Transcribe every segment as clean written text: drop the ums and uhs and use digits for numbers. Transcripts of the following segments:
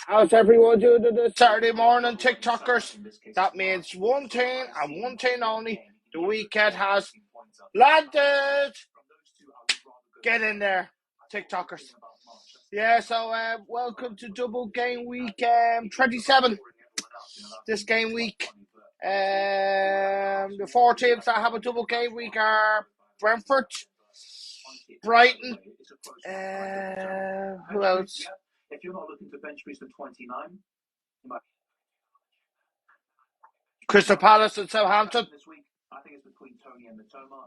How's everyone doing to the Saturday morning TikTokers? That means one thing and one thing only. The weekend has landed. Get in there, TikTokers. Yeah, so welcome to double game week 27. This game week, the 4 teams that have a double game week are Brentford, Brighton, who else? If you're not looking to bench boost from 29, Crystal Palace and Southampton.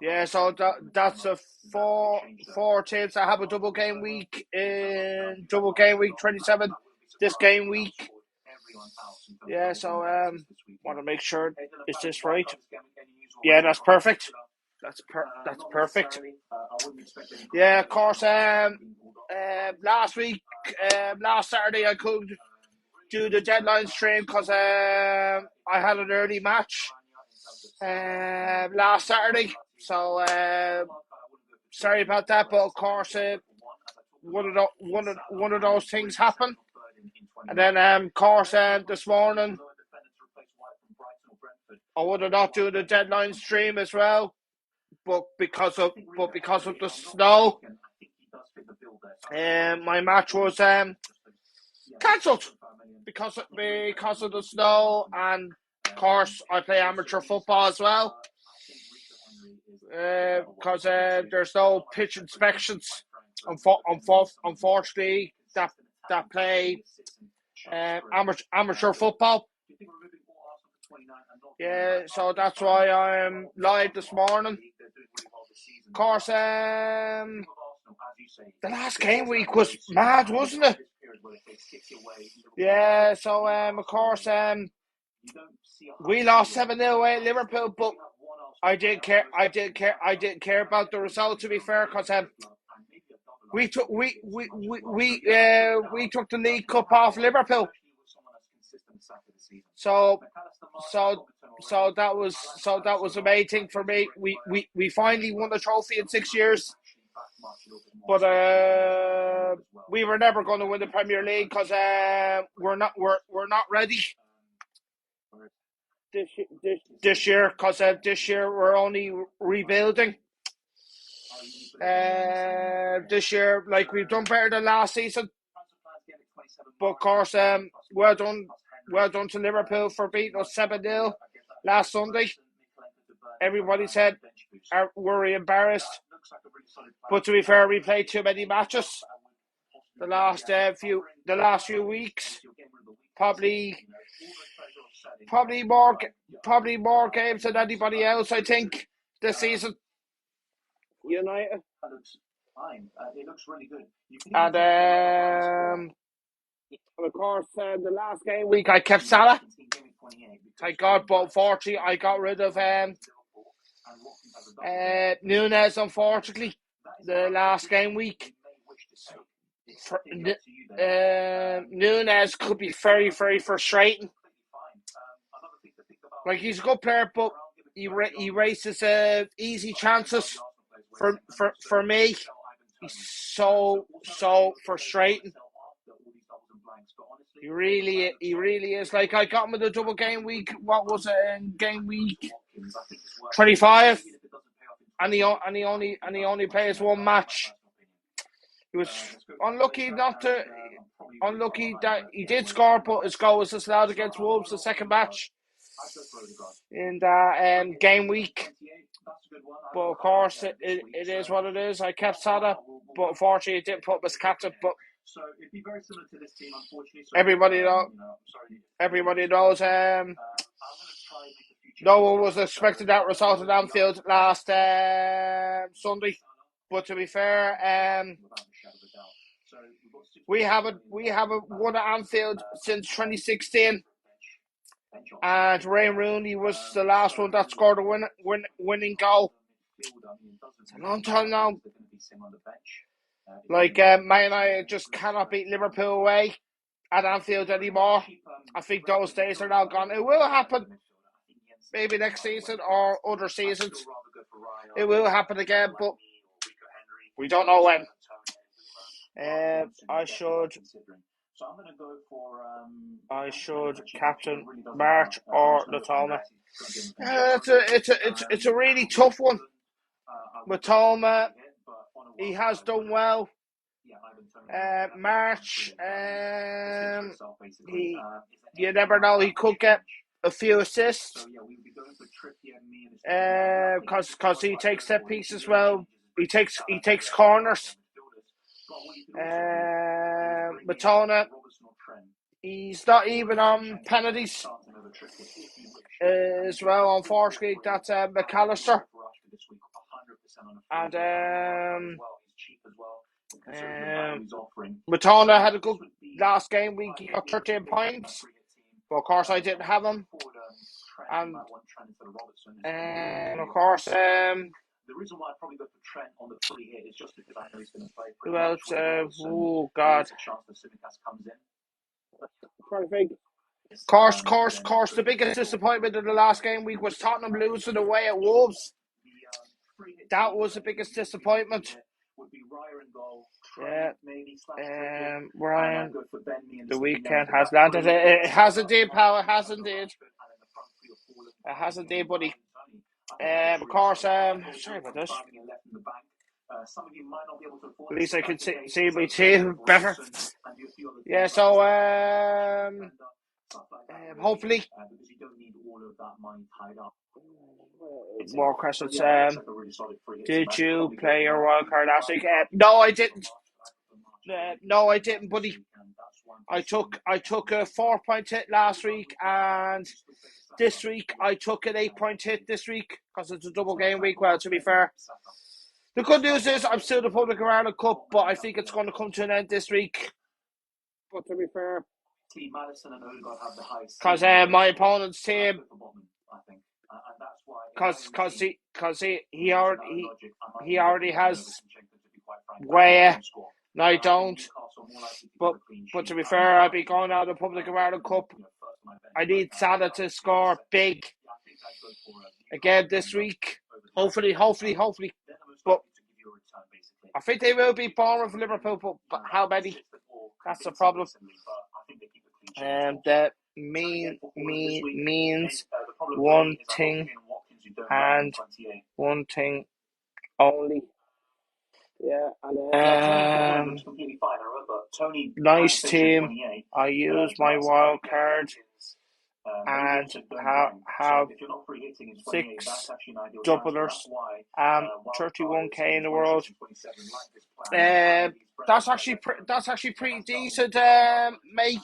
Yeah, so that's the four teams that have a double game week in double game week 27 this game week. Yeah, so want to make sure, is this right? Yeah, that's perfect. That's perfect. Yeah, of course. Last Saturday I could do the deadline stream because I had an early match last Saturday. So sorry about that, but of course one of those things happened. And then of course this morning I would have not do the deadline stream as well, but because of the snow, my match was cancelled because of the snow, and of course I play amateur football as well. Because there's no pitch inspections, unfortunately, that play amateur football. Yeah, so that's why I'm live this morning. Of course, the last game week was mad, wasn't it? Yeah, so of course we lost 7-0 away at Liverpool, but I didn't care about the result, to be fair, because we took the League Cup off Liverpool. So that was amazing for me. We finally won the trophy in 6 years, but we were never going to win the Premier League because we're not ready this year, because this year we're only rebuilding. This year, like, we've done better than last season, but of course, well done to Liverpool for beating us 7-0 last Sunday. Everybody said we're embarrassed, but to be fair, we played too many matches the last few weeks. Probably more games than anybody else, I think, this season. United. It looks really good. And of course, the last game week I kept Salah. Thank God, but unfortunately I got rid of Nunes, unfortunately, the last game week. Nunes could be very, very frustrating. Like, he's a good player, but he races easy chances for me. He's so frustrating. He really is. Like, I got him with a double game week. What was it, in game week 25? And he only plays one match. He was unlucky that he did score, but his goal was disallowed against Wolves the second match in that game week. But of course, it is what it is. I kept Salah, but unfortunately, it didn't put him as captain. But everybody knows. No one was expecting that result at Anfield last Sunday. But to be fair, we haven't won at Anfield since 2016, and Ray Rooney was the last one that scored a winning goal. It's a long time now. Like, Man United just cannot beat Liverpool away at Anfield anymore. I think those days are now gone. It will happen, maybe next season or other seasons. It will happen again, but we don't know when. I should So I'm going to go for. I should captain March or Natoma. It's a really tough one. Natoma, he has done well. March, you never know, he could get a few assists. Because he takes set pieces well. He takes corners. Matona, he's not even on penalties as well. Unfortunately, that's McAllister. And Matona had a good last game week. He got 13 points. But of course, I didn't have him. And of course, the reason why I probably go for Trent on the fully hit is just because I know he's going to play for who else? Oh God! There's a chance that Tsimikas comes in. Trying to think. Of course, the biggest disappointment of the last game week was Tottenham losing away at Wolves. That was the biggest disappointment. Yeah. Ryan, the weekend has landed. It has indeed, pal. It has indeed. It has indeed, buddy. Of course, sorry about this. At least I can see my team better. Yeah, so hopefully. More questions. Did you play your wild card last week? No, I didn't. No, I didn't, buddy. I took a 4-point hit last week, and this week I took an 8-point hit this week because it's a double game week. Well, to be fair, the good news is I'm still the Public Ireland Cup, but I think it's going to come to an end this week. But to be fair, because my opponent's team, because he already has Weah. No, I don't. But to be fair, I'll be going out of the Public Ireland Cup. I need Salah to score big again this week. Hopefully. But I think they will be Bournemouth, Liverpool, but how many? That's the problem. And that means one thing and one thing only. Yeah, and nice team. I use my wild card and have 6 doublers. 31k in the world. That's actually pretty decent, mate.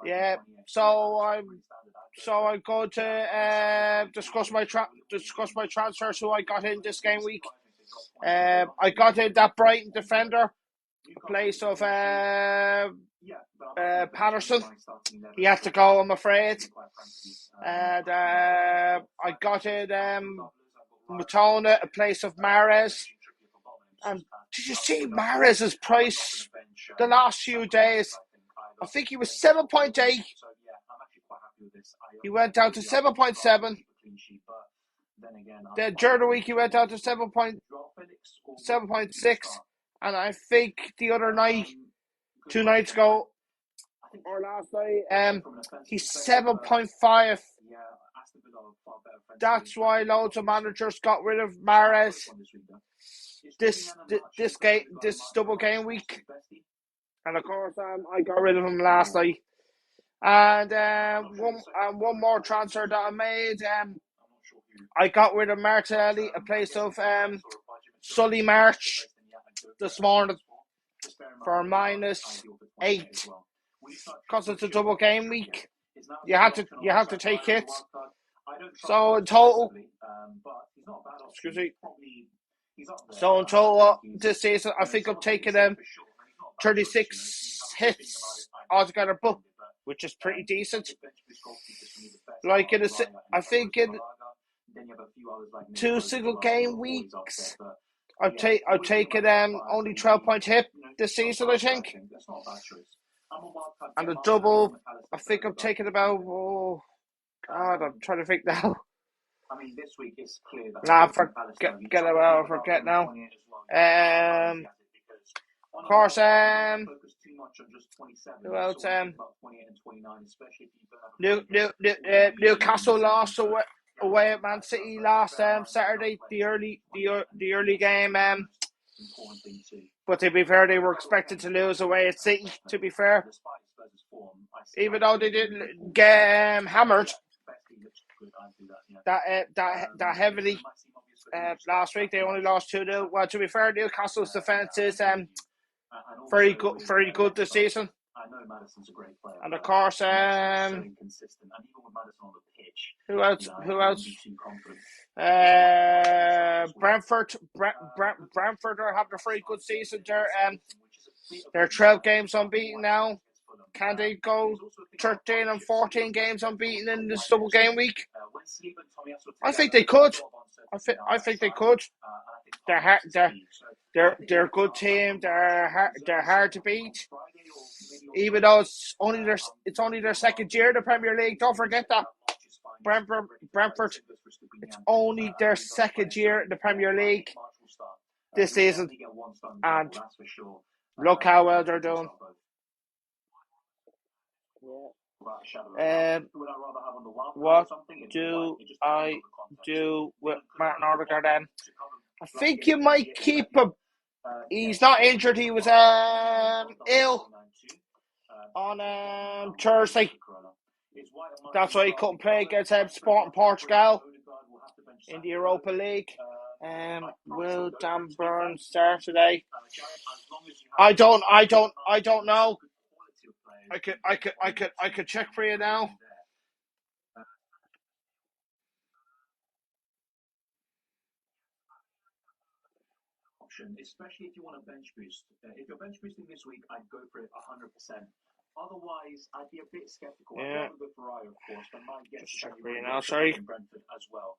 Yeah. So I'm going to discuss my transfers who I got in this game week. I got in that Brighton defender, in place of Patterson. He had to go, I'm afraid. And I got in Matona, in place of Mahrez. And did you see Mahrez's price the last few days? I think he was 7.8. He went down to 7.7. Then during the week he went down to 7.6. And I think the other night, 2 nights ago, or last night, he's 7.5. That's why loads of managers got rid of Mahrez this double game week. And of course, I got rid of him last night. And one more transfer that I made. I got rid of Martinelli, in place of Sully March this morning for -8. Because it's a double game week, you have to take hits. So in total, this season, I think I'm taking 36 hits altogether, which is pretty decent. Like I think in 2 single game weeks, I've taken only 12-point hit this season, I think. And the double, I think I'm taking about, oh God, I'm trying to think now. I mean, this week it's clear that forget now. Of course, much on just 27. Who else? About 28 and 29, especially if you don't have Newcastle lost away at Man City last Saturday. The early game. important thing too. But to be fair, they were expected to lose away at City. To be fair, Despite Spurs' form, even though they didn't get hammered that heavily last week, they only lost 2-0. Well, to be fair, Newcastle's defence is very good this season. I know Maddison's a great player. And of course, so inconsistent, and even with Maddison on the pitch, who else? Brentford are having a very good season. They're 12 games unbeaten now. Can they go 13 and 14 games unbeaten in this double game week? I think they could. I think they could. They're a good team. They're hard to beat. Even though it's only their second year in the Premier League. Don't forget that. Brentford, it's only their second year in the Premier League this season, and look how well they're doing. What do I do with Martin Odegaard then? I think you might keep him. He's not injured. He was ill on Thursday. That's why he couldn't play against Sporting Portugal in the Europa League. Will Dan Burn start today? I don't know. I could check for you now. Especially if you want a bench boost. If you're bench boosting this week, I'd go for it 100%. Otherwise, I'd be a bit skeptical. Yeah. I'd go for Raya, of course, but might get just check for you now. Sorry. Brentford as well.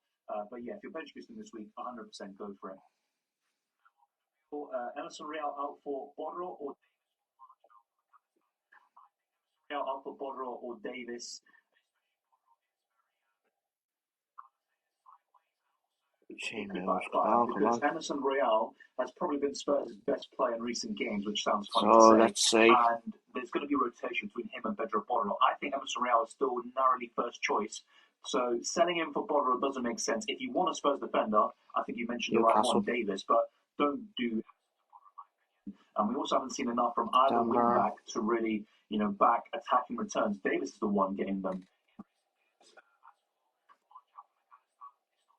But yeah, if you're bench boosting this week, 100% go for it. Emerson Real out for Borro or Davis. Because Emerson Real has probably been Spurs' best player in recent games, which sounds funny to say. Let's see. And there's going to be rotation between him and Pedro Porro. I think Emerson Real is still narrowly first choice. So selling him for Porro doesn't make sense. If you want a Spurs defender, I think you mentioned the right one, Davis, but don't do. And we also haven't seen enough from either wing back to really, back attacking returns. Davis is the one getting them.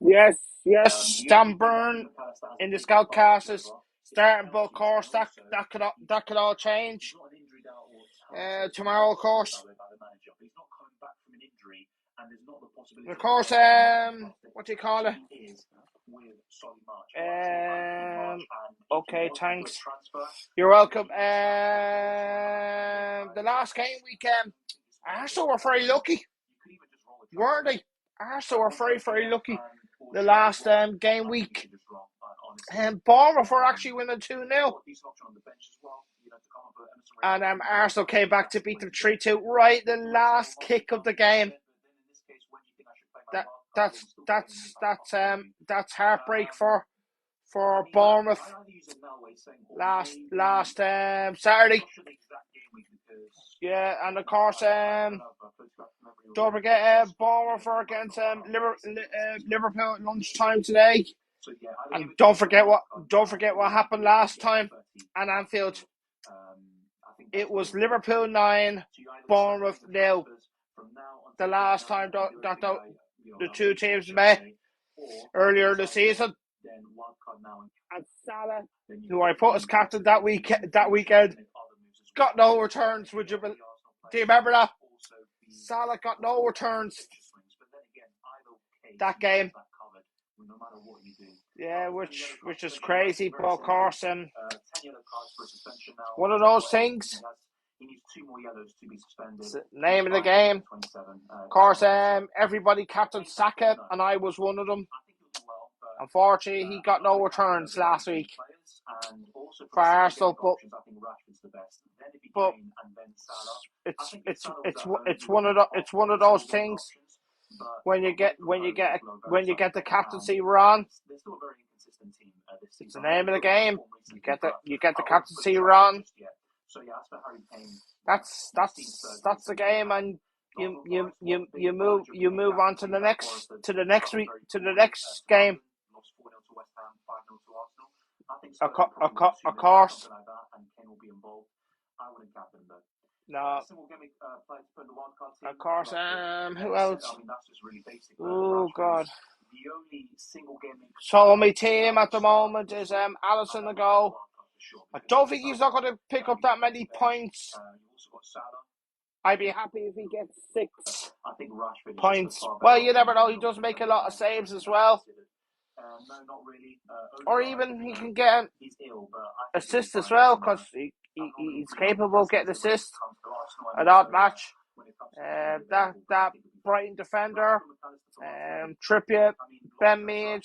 Yes, Dan Burn in the scout cast is starting, but of course that could all change tomorrow, of course. Of course, what do you call it? Okay, thanks. You're welcome. The last game weekend, Arsenal were very lucky, weren't they? Arsenal were very, very lucky. The last game week, and Bournemouth were actually winning 2-0, and Arsenal came back to beat them 3-2 right the last kick of the game. That's heartbreak for Bournemouth last Saturday. Yeah, and of course, don't forget Bournemouth are against Liverpool at lunchtime today. And don't forget what happened last time at Anfield. It was Liverpool 9, Bournemouth 0. The last time that the two teams met earlier this season. And Salah, who I put as captain that weekend, got no returns. Do you remember that? Salah got no returns that game. Yeah, which is crazy, but of course, one of those things. It's the name of the game. Of course, everybody captained Saka, and I was one of them. Unfortunately, he got no returns last week for Arsenal, but it's one of those things when you get the captaincy wrong. It's the name of the game. You get the captaincy wrong, So yeah, as for Harry Kane, that's the game, and you move on to the next game. Lost 4-0 to West Ham, 5-0 to Arsenal. I think Of course. something like that, and Kane will be involved. I wouldn't captain though. No. Single game played to put the wildcard team. Of course. Who else? I mean, that's just really basic. Oh God. The only single game. So my team at the moment is Alisson the goal. I don't think he's not going to pick up that many points. You also got Salah. I'd be happy if he gets 6 I think Rashford points. Well, you never know. He does make a lot of saves as well. No, not really. Or even he can get he's ill, but assists as well, because he's capable of getting assists. An odd match. That Brighton defender, Trippier, Ben Mead,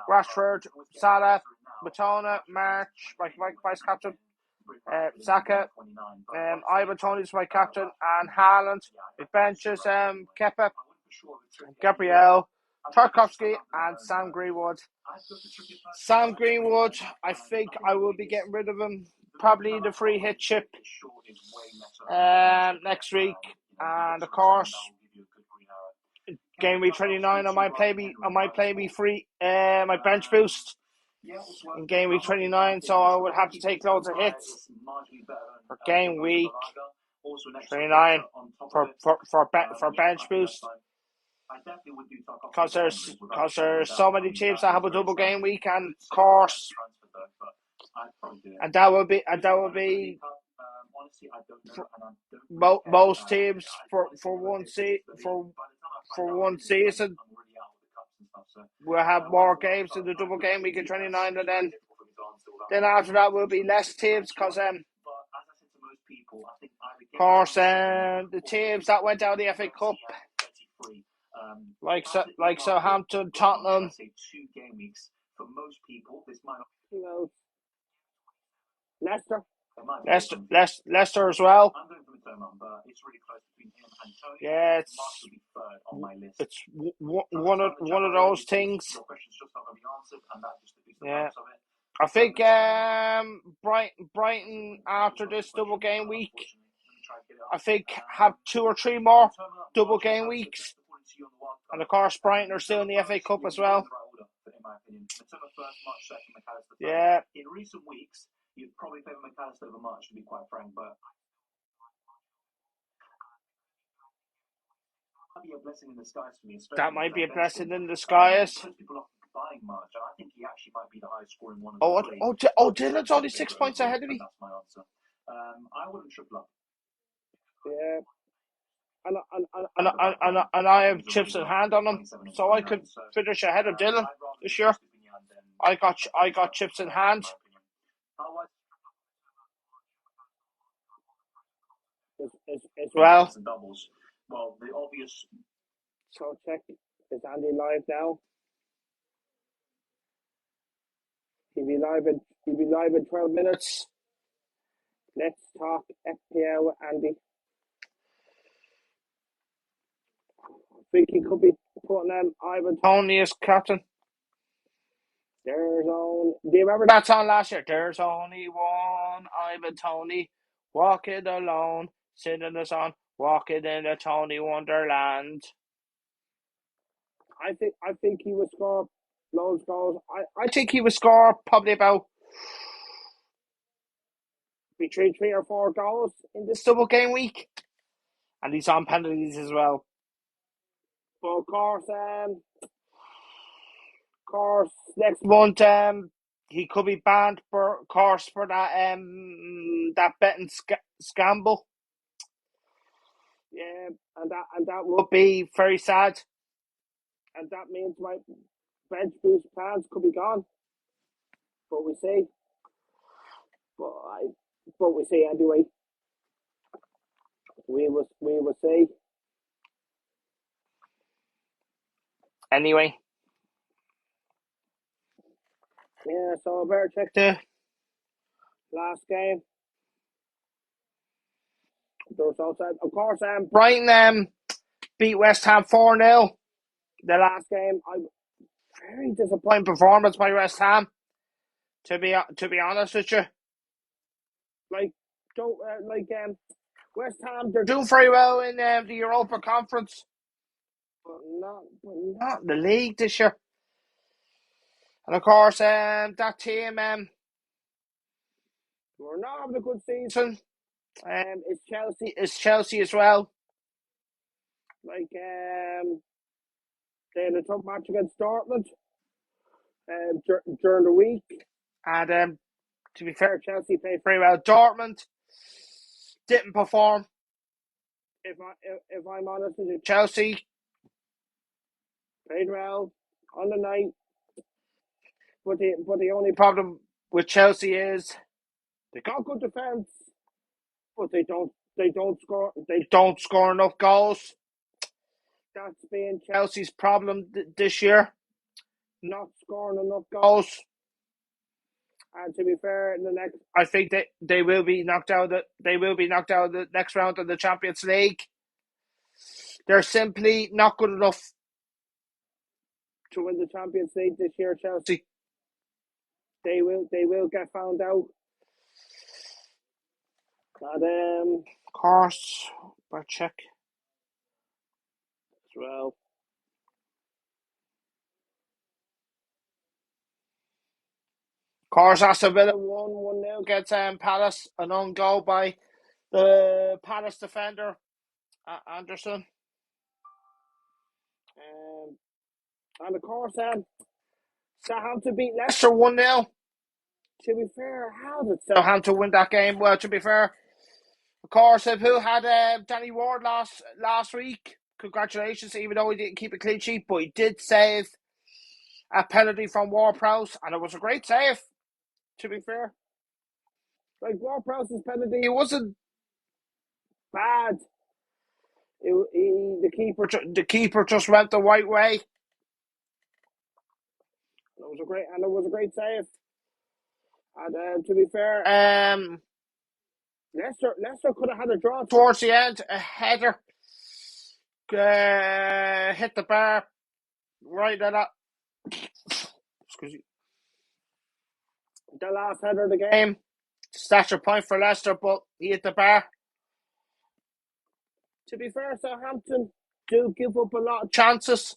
Rashford, Salah, Matona, March, my vice captain, Saka, Ivan Toney's my captain, and Haaland. It benches Kepa, Gabriel, Tarkovsky, and Sam Greenwood. Sam Greenwood, I think I will be getting rid of him. Probably the free hit chip next week, and of course, game week 29, I might play me free my bench boost in game week 29, so I would have to take loads of hits for game week 29 for bench boost. Because there's so many teams that have a double game week, and of course, and that will be most teams for one season. We'll have more games in the double game week in 29, and then after that will be less teams, because of course the teams that went out of the FA Cup, like Southampton, Tottenham, Leicester as well. Yeah, it's one of those things. Yeah, I think Brighton after this double game week, I think have 2 or 3 more double game weeks, and of course Brighton are still in the FA Cup as well. Yeah. In recent weeks, you'd probably favour McAllister over March, to be quite frank, but that might be a blessing in disguise for me. That might be a blessing in disguise. People are buying March, and I think he actually might be the highest scoring one. Dylan's only 6 points ahead of me. That's my answer. I wouldn't triple up. Yeah. And I have chips in hand on him, so I could finish ahead of Dylan this year. I got chips in hand. As well. Well, the obvious. So check, is Andy live now? He'll be live in 12 minutes. Let's talk FPL with Andy. I think he could be putting Ivan Toney as captain. Do you remember that song last year? There's only one Ivan Toney, walking alone, singing the song, walking in the Tony Wonderland. I think he would score loads of goals. I think he would score probably about between 3 or 4 goals in this double game week, and he's on penalties as well. But of course, next month he could be banned for that betting scandal. Yeah, and that would be very sad, and that means my bench boost plans could be gone. But we see. But we see anyway. We will see. Anyway. Yeah, so I better check the last game. The results. Of course, Brighton beat West Ham 4-0. The last game, very disappointing performance by West Ham. To be honest with you, like don't West Ham. They're doing very well in the Europa Conference, but not in the league this year. And of course, that team we're not having a good season. It's Chelsea. It's Chelsea as well. They had a tough match against Dortmund during the week, and to be fair, Chelsea played very well. Dortmund didn't perform. If I'm honest with you, Chelsea played well on the night, but the only problem with Chelsea is they got good defense, but they don't score enough goals. That's been Chelsea's problem this year, not scoring enough goals. And to be fair, I think they will be knocked out. They will be knocked out of the next round of the Champions League. They're simply not good enough to win the Champions League this year. Chelsea. They will get found out. And of course, we'll check as well. Of course, Aston Villa 1-0 against Palace. An own goal by the Palace defender, Anderson. And of course, Southampton beat Leicester 1-0. To be fair, how did Southampton win that game? Well, to be fair, of course, who had Danny Ward last week? Congratulations, even though he didn't keep a clean sheet, but he did save a penalty from Ward-Prowse, and it was a great save, to be fair. Like, Ward-Prowse's penalty, it wasn't bad. The keeper just went the right way. It was a great save. And to be fair, Leicester could have had a draw towards the end. A header hit the bar right at that. Excuse me. The last header of the game. Stature point for Leicester, but he hit the bar. To be fair, Southampton do give up a lot of chances,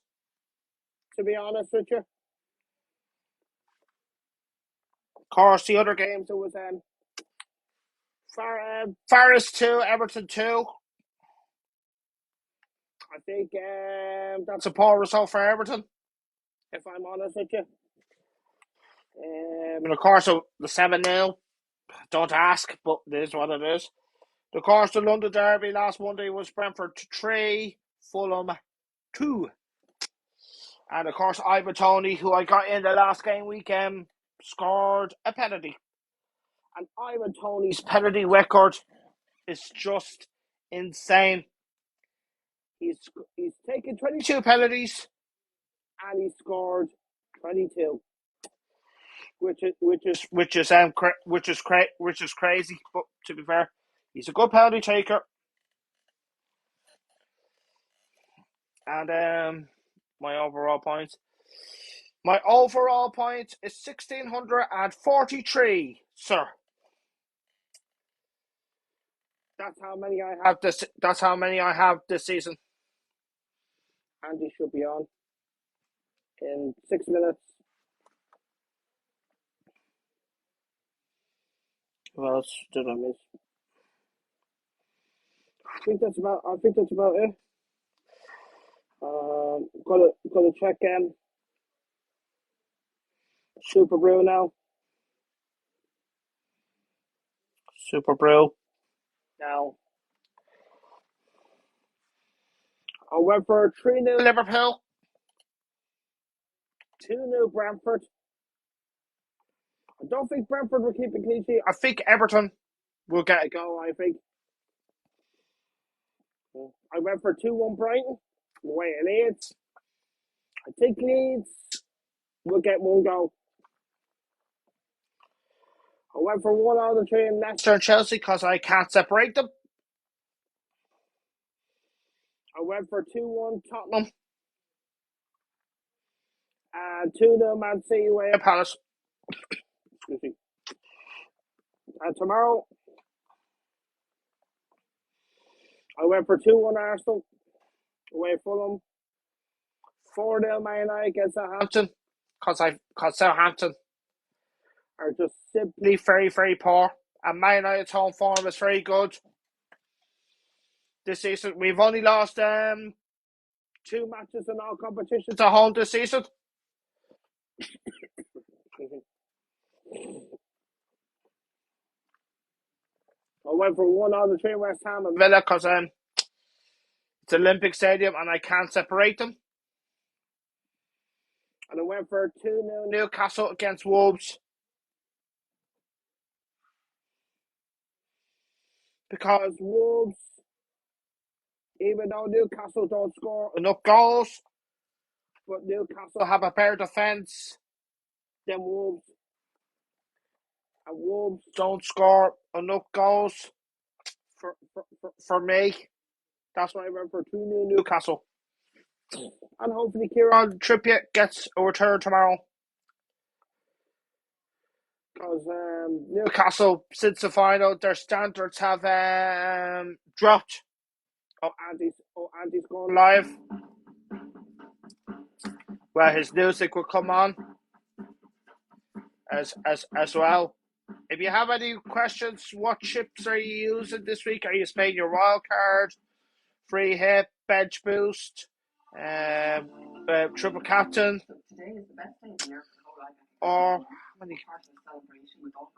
to be honest with you. Of course, the other games, it was Forest 2, Everton 2. I think that's a poor result for Everton, if I'm honest with you. And of course, the 7-0. Don't ask, but it is what it is. Of course, the London Derby last Monday was Brentford 3, Fulham 2. And of course, Ivan Toney, who I got in the last game weekend, scored a penalty. And Ivan Toney's penalty record is just insane. He's taken 22 penalties and he scored 22, which is crazy. But to be fair, he's a good penalty taker. And my overall point is 1,643, sir. That's how many I have this season. Andy should be on in 6 minutes. What else did I miss? I think that's about it. Gotta check Super Brew now. Super Brew. Now, I went for 3-0 Liverpool, 2-0 Brentford. I don't think Brentford will keep a clean sheet. I think Everton will get a goal, I think. I went for 2-1 Brighton, away at Leeds. I think Leeds will get 1 goal. I went for 1 out of the 3 in Leicester and Chelsea because I can't separate them. I went for 2-1 Tottenham. And 2-0 Man City away at Palace. Excuse me. And tomorrow, I went for 2-1 Arsenal away Fulham. 4-0 Man United against Southampton because Southampton are just simply very, very poor. And Man United's home form is very good this season. We've only lost 2 matches in all competitions at home this season. I went for 1-0 between West Ham and Villa because it's Olympic Stadium and I can't separate them. And I went for 2-0 Newcastle against Wolves. Because Wolves, even though Newcastle don't score enough goals, but Newcastle have a better defence than Wolves. And Wolves don't score enough goals for me. That's why I went for 2-0 Newcastle. And hopefully Kieran Trippier gets a return tomorrow. Because Newcastle, since the final, their standards have dropped. Andy's going live. Well, his music will come on as well. If you have any questions, what chips are you using this week? Are you playing your wild card, free hit, bench boost, triple captain? Today is the best day of the year for the whole life. Or how many?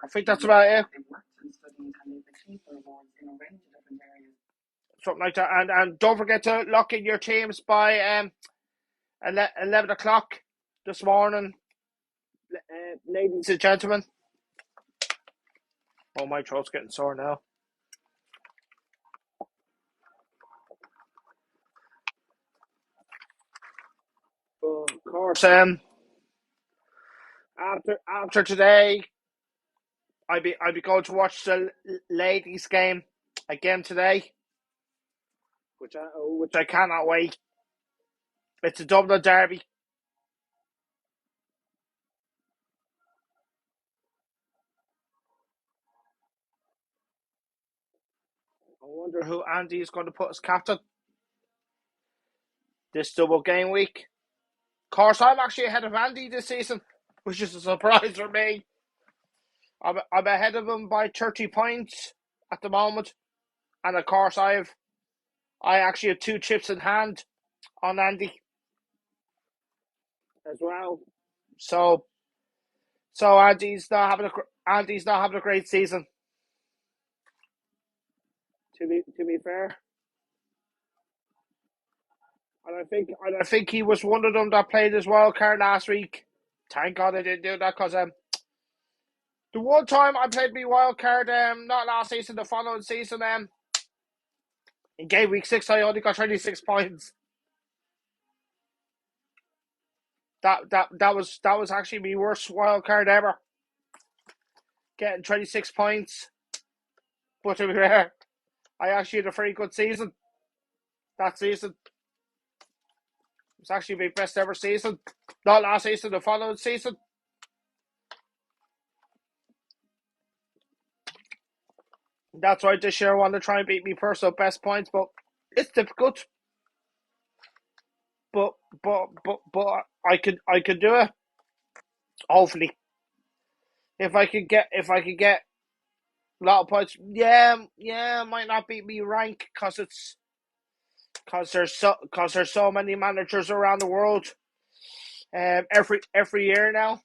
I think that's about it. Something like that. And don't forget to lock in your teams by 11 o'clock this morning, ladies and gentlemen. Oh, my throat's getting sore now. Of course, after today, I'll be going to watch the ladies' game again today, which I cannot wait. It's a Dublin derby. I wonder who Andy is going to put as captain this double game week. Of course, I'm actually ahead of Andy this season, which is a surprise for me. I'm ahead of him by 30 points at the moment, and of course I actually have 2 chips in hand on Andy as well. So Andy's not having a great season. To be fair, and I think he was one of them that played his wild card last week. Thank God I didn't do that because the one time I played my wild card, not last season, the following season, in game week 6, I only got 26 points. That was actually my worst wild card ever. Getting 26 points. But to be fair, I actually had a very good season that season. It was actually my best ever season. Not last season, the following season. That's why this year I want to try and beat me personal best points, but it's difficult. But I could do it. Hopefully. If I could get a lot of points, yeah, might not beat me rank because there's so many managers around the world. Every year now.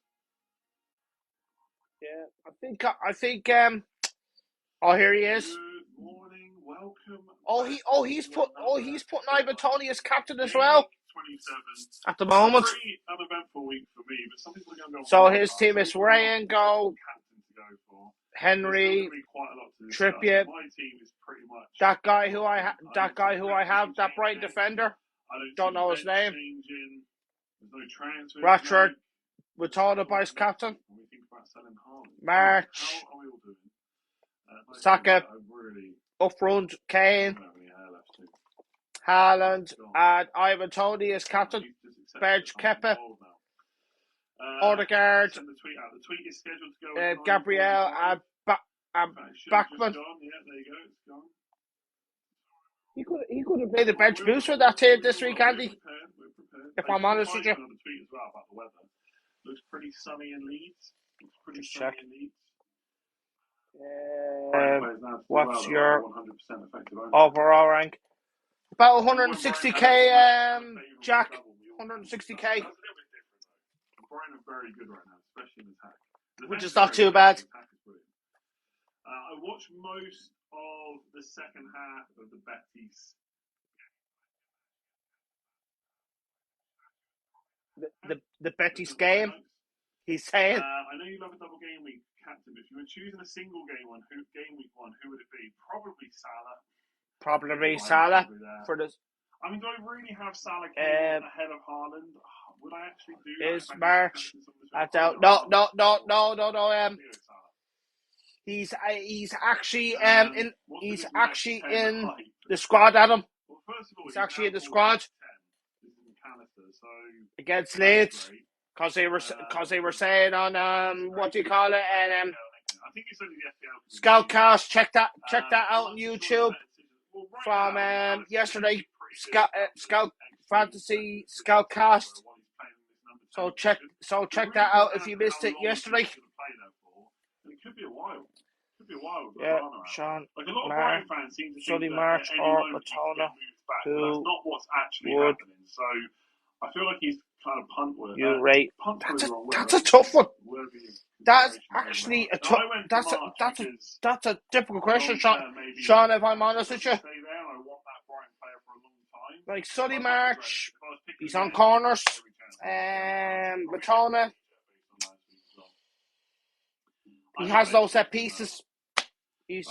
Yeah, I think oh, here he is. Good morning, welcome. He's putting Ivan Toney as captain as well. 27. At the moment. Pretty uneventful week for me, but some people are going to go. So his team is Ryan Go, Henry, Trippier. My team is pretty much that guy who I have, that bright defender. Don't know his name. Rashford, Rotunda vice captain. March, Saka, up front, Kane, Haaland, and Ivan Toney is captain. Bench, Kepa, Odegaard, Gabriel, and Bachmann. He could have played the bench boost for that team this week, Andy. We're prepared. If I'm honest with you. On the tweet as well about the weather. Looks pretty sunny in Leeds. Just check. What's your 100% effective overall rank? About 160k, Jack. 160k. Brighton are very good right now, especially in attack. Which is not too bad. I watched most of the second half of the Betis. The Betis game. He's saying. I know you love a double game week, Captain. If you were choosing a single game week one, who would it be? Probably Salah. Probably Salah for this. I mean, do I really have Salah ahead of Haaland? Would I actually do that? Is March? I doubt. No. He's actually in the squad, Adam. Well, first of all, he's actually in the squad against Leeds because they were saying on what do you call it and I think it's only the FPL. Scoutcast. Check that out on YouTube from yesterday. Scout Fantasy Scoutcast. So check that out if you missed it yesterday. It could be a while. Yeah, Sean, like a lot of March, fans seem to Sonny think March that or Matona, who that's not what's actually would happening. So I feel like he's kind of punt work. you rate? That's a tough tough one. That's actually a tough. That's a difficult question, Sean. If I'm honest with you, like Sonny March, he's on corners. Matona, he has those set pieces. He's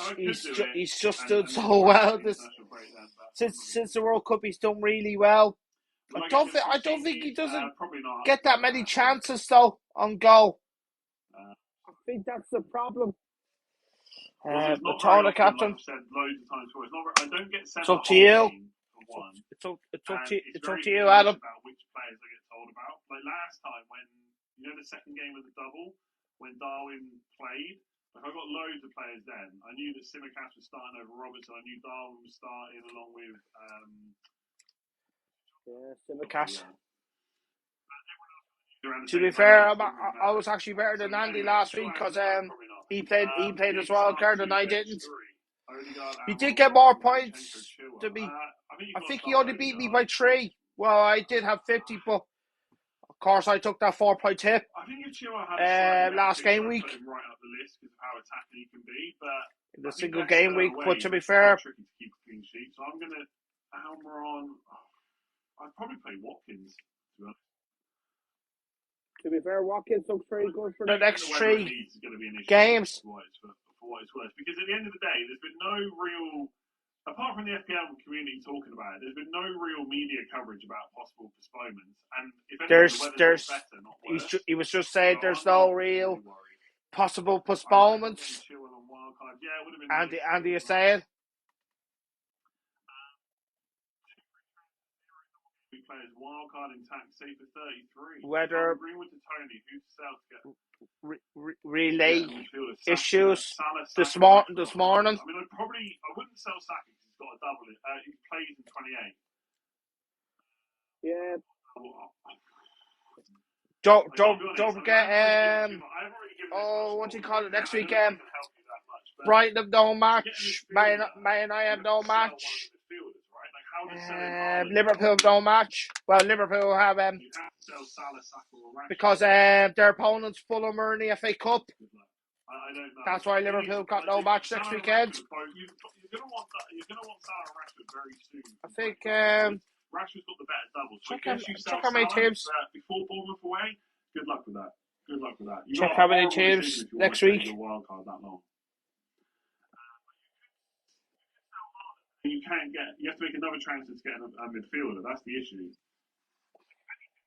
just done so well since the World Cup. He's done really well. I don't think he doesn't get that many chances though on goal. I think that's the problem. Matona, captain. It's up to you. It's up to you, Adam. Which players I get told about. Like last time when the second game of the double when Darwin played. Like I got loads of players then. I knew that Simicast was starting over Robertson. I knew Darwin was starting along with Simicast. To be fair, I was actually better than Andy last week because he played as wild card and I didn't. He did get more points to me. I think he only beat me by 3. Well, I did have 50, but of course I took that 4-point hit last game week. Right up the list because of how attacking he can be, but in the single game week. But to be fair, tricky to keep a clean sheet. So I'm gonna hammer on. I'd probably play Watkins. To be fair, Watkins looks very good for the next 3 games. For what it's worth, because at the end of the day, there's been no real, apart from the FPL community talking about it, there's been no real media coverage about possible postponements. And if anything, there's better, not worse. He was just saying there's no real possible postponements. Andy is saying. Players wildcard intact, safe for 33. Whether Greenwood to Tony, who's South get relay issues this morning. I mean, I wouldn't sell Saka because he's got a double. He plays in 28. Yeah. Don't forget. What do you call it next week? Brighton no match. Man I have no match. Liverpool no match. Well, Liverpool have because their opponents Fulham are in the FA Cup. That's why Liverpool got no match next weekend. You're gonna want Salah Rashford very soon. I think Rashford's got the better double. Check how many teams before Bournemouth away. Good luck with that. Check how many teams next week. You have to make another transfer to get a midfielder. That's the issue.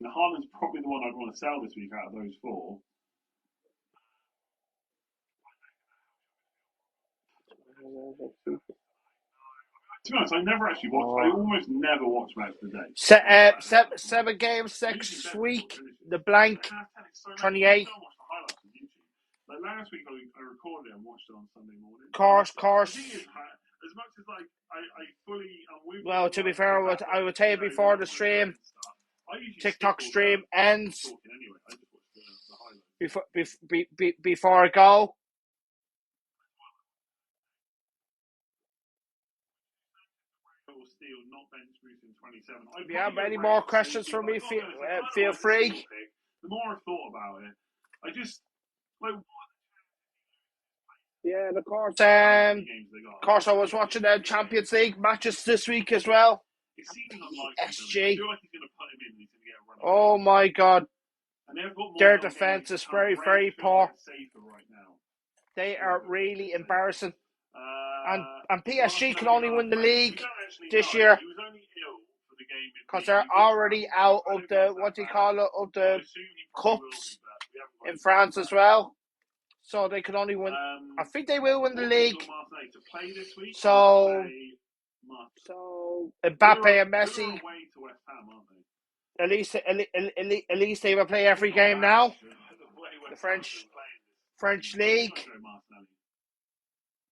Now, Haaland's probably the one I'd want to sell this week out of those 4. To be honest, I never actually watched. I almost never watch match of the day. 7 games next week. The blank 28. Like last week, I recorded it and watched it on Sunday morning. Course. as much as like I fully am with. Well, to be fair, I would tell you before the stream, TikTok stream ends. Anyway, I just watch the highlights. Before I go. Steele, not bench boost in 27. If you have any more questions for me, feel free. The more I've thought about it, I just like. Yeah, and of course, I was watching the Champions League matches this week as well. PSG. Oh my God, their defense is very, very poor. They are really embarrassing. And PSG can only win the league this year because they're already out of the of the cups in France as well. So they can only win. I think they will win the league. So Mbappe and Messi. At least they will play every game now. The French league,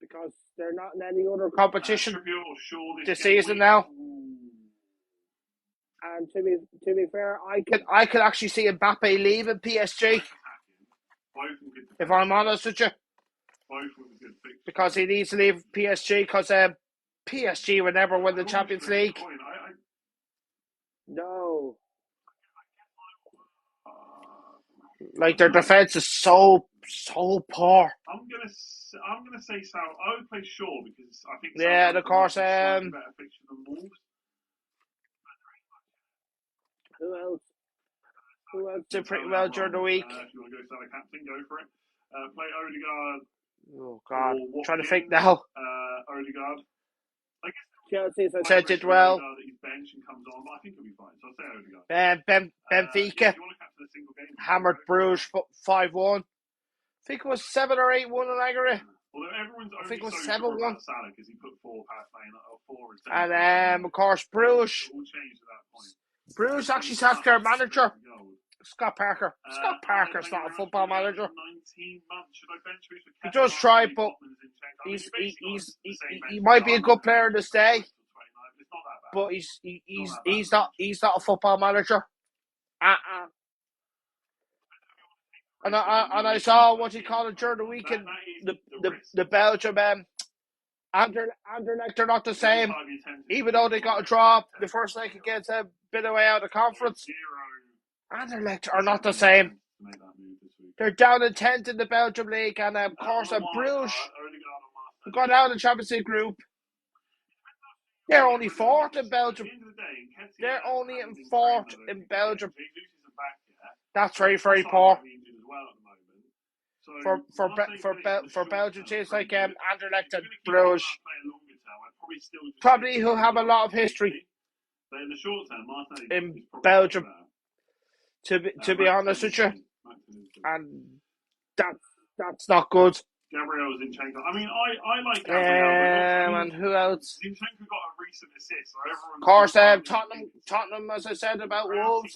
because they're not in any other competition this season now. And to be fair, I could actually see Mbappe leaving PSG. If I'm honest with you, because he needs to leave PSG because PSG will never win the Champions League. No. Like their defense is so poor. I'm gonna say South. I would play Shaw because I think. Yeah, and of course. Better fixture than Wolves. Who else did pretty well during the week? If you want to go Salah captain, go for it. Play Odegaard. Oh God, I'm trying to think now. Odegaard. Chelsea, as I said, did well. His bench and comes on, but I think he'll be fine. So I'll say Benfica Odegaard. If you want to captain a single game, hammered Bruges 5-1. I think it was 7 or 8-1 in aggregate. Although everyone's I think it was so 7-1 Salah because he put 4 past playing or 4 and of course Bruges. It all changed at that point. Bruges actually sacked their manager, Scott Parker. Scott Parker's not a football manager. 19 months. Should I bench boost he does try, but he might be a good player in this day. But he's not a football manager. And I saw what he called it during the weekend. The Belgium Anderlecht are not the same. Even though they got a draw the first leg against a bit away out of the conference, Anderlecht are not the same. They're down in 10th in the Belgium league, and of course, Bruges got out of the Champions League group. They're only 4th in Belgium. They're only in 4th in Belgium. That's very, very poor. For Belgium teams like Anderlecht and Bruges, probably who have a lot of history in Belgium. To be honest with you, and that's not good. Gabriel Zinchenko. I mean, I like Gabriel. And who else? Zinchenko got a recent assist. Of course, Tottenham, as I said about Wolves,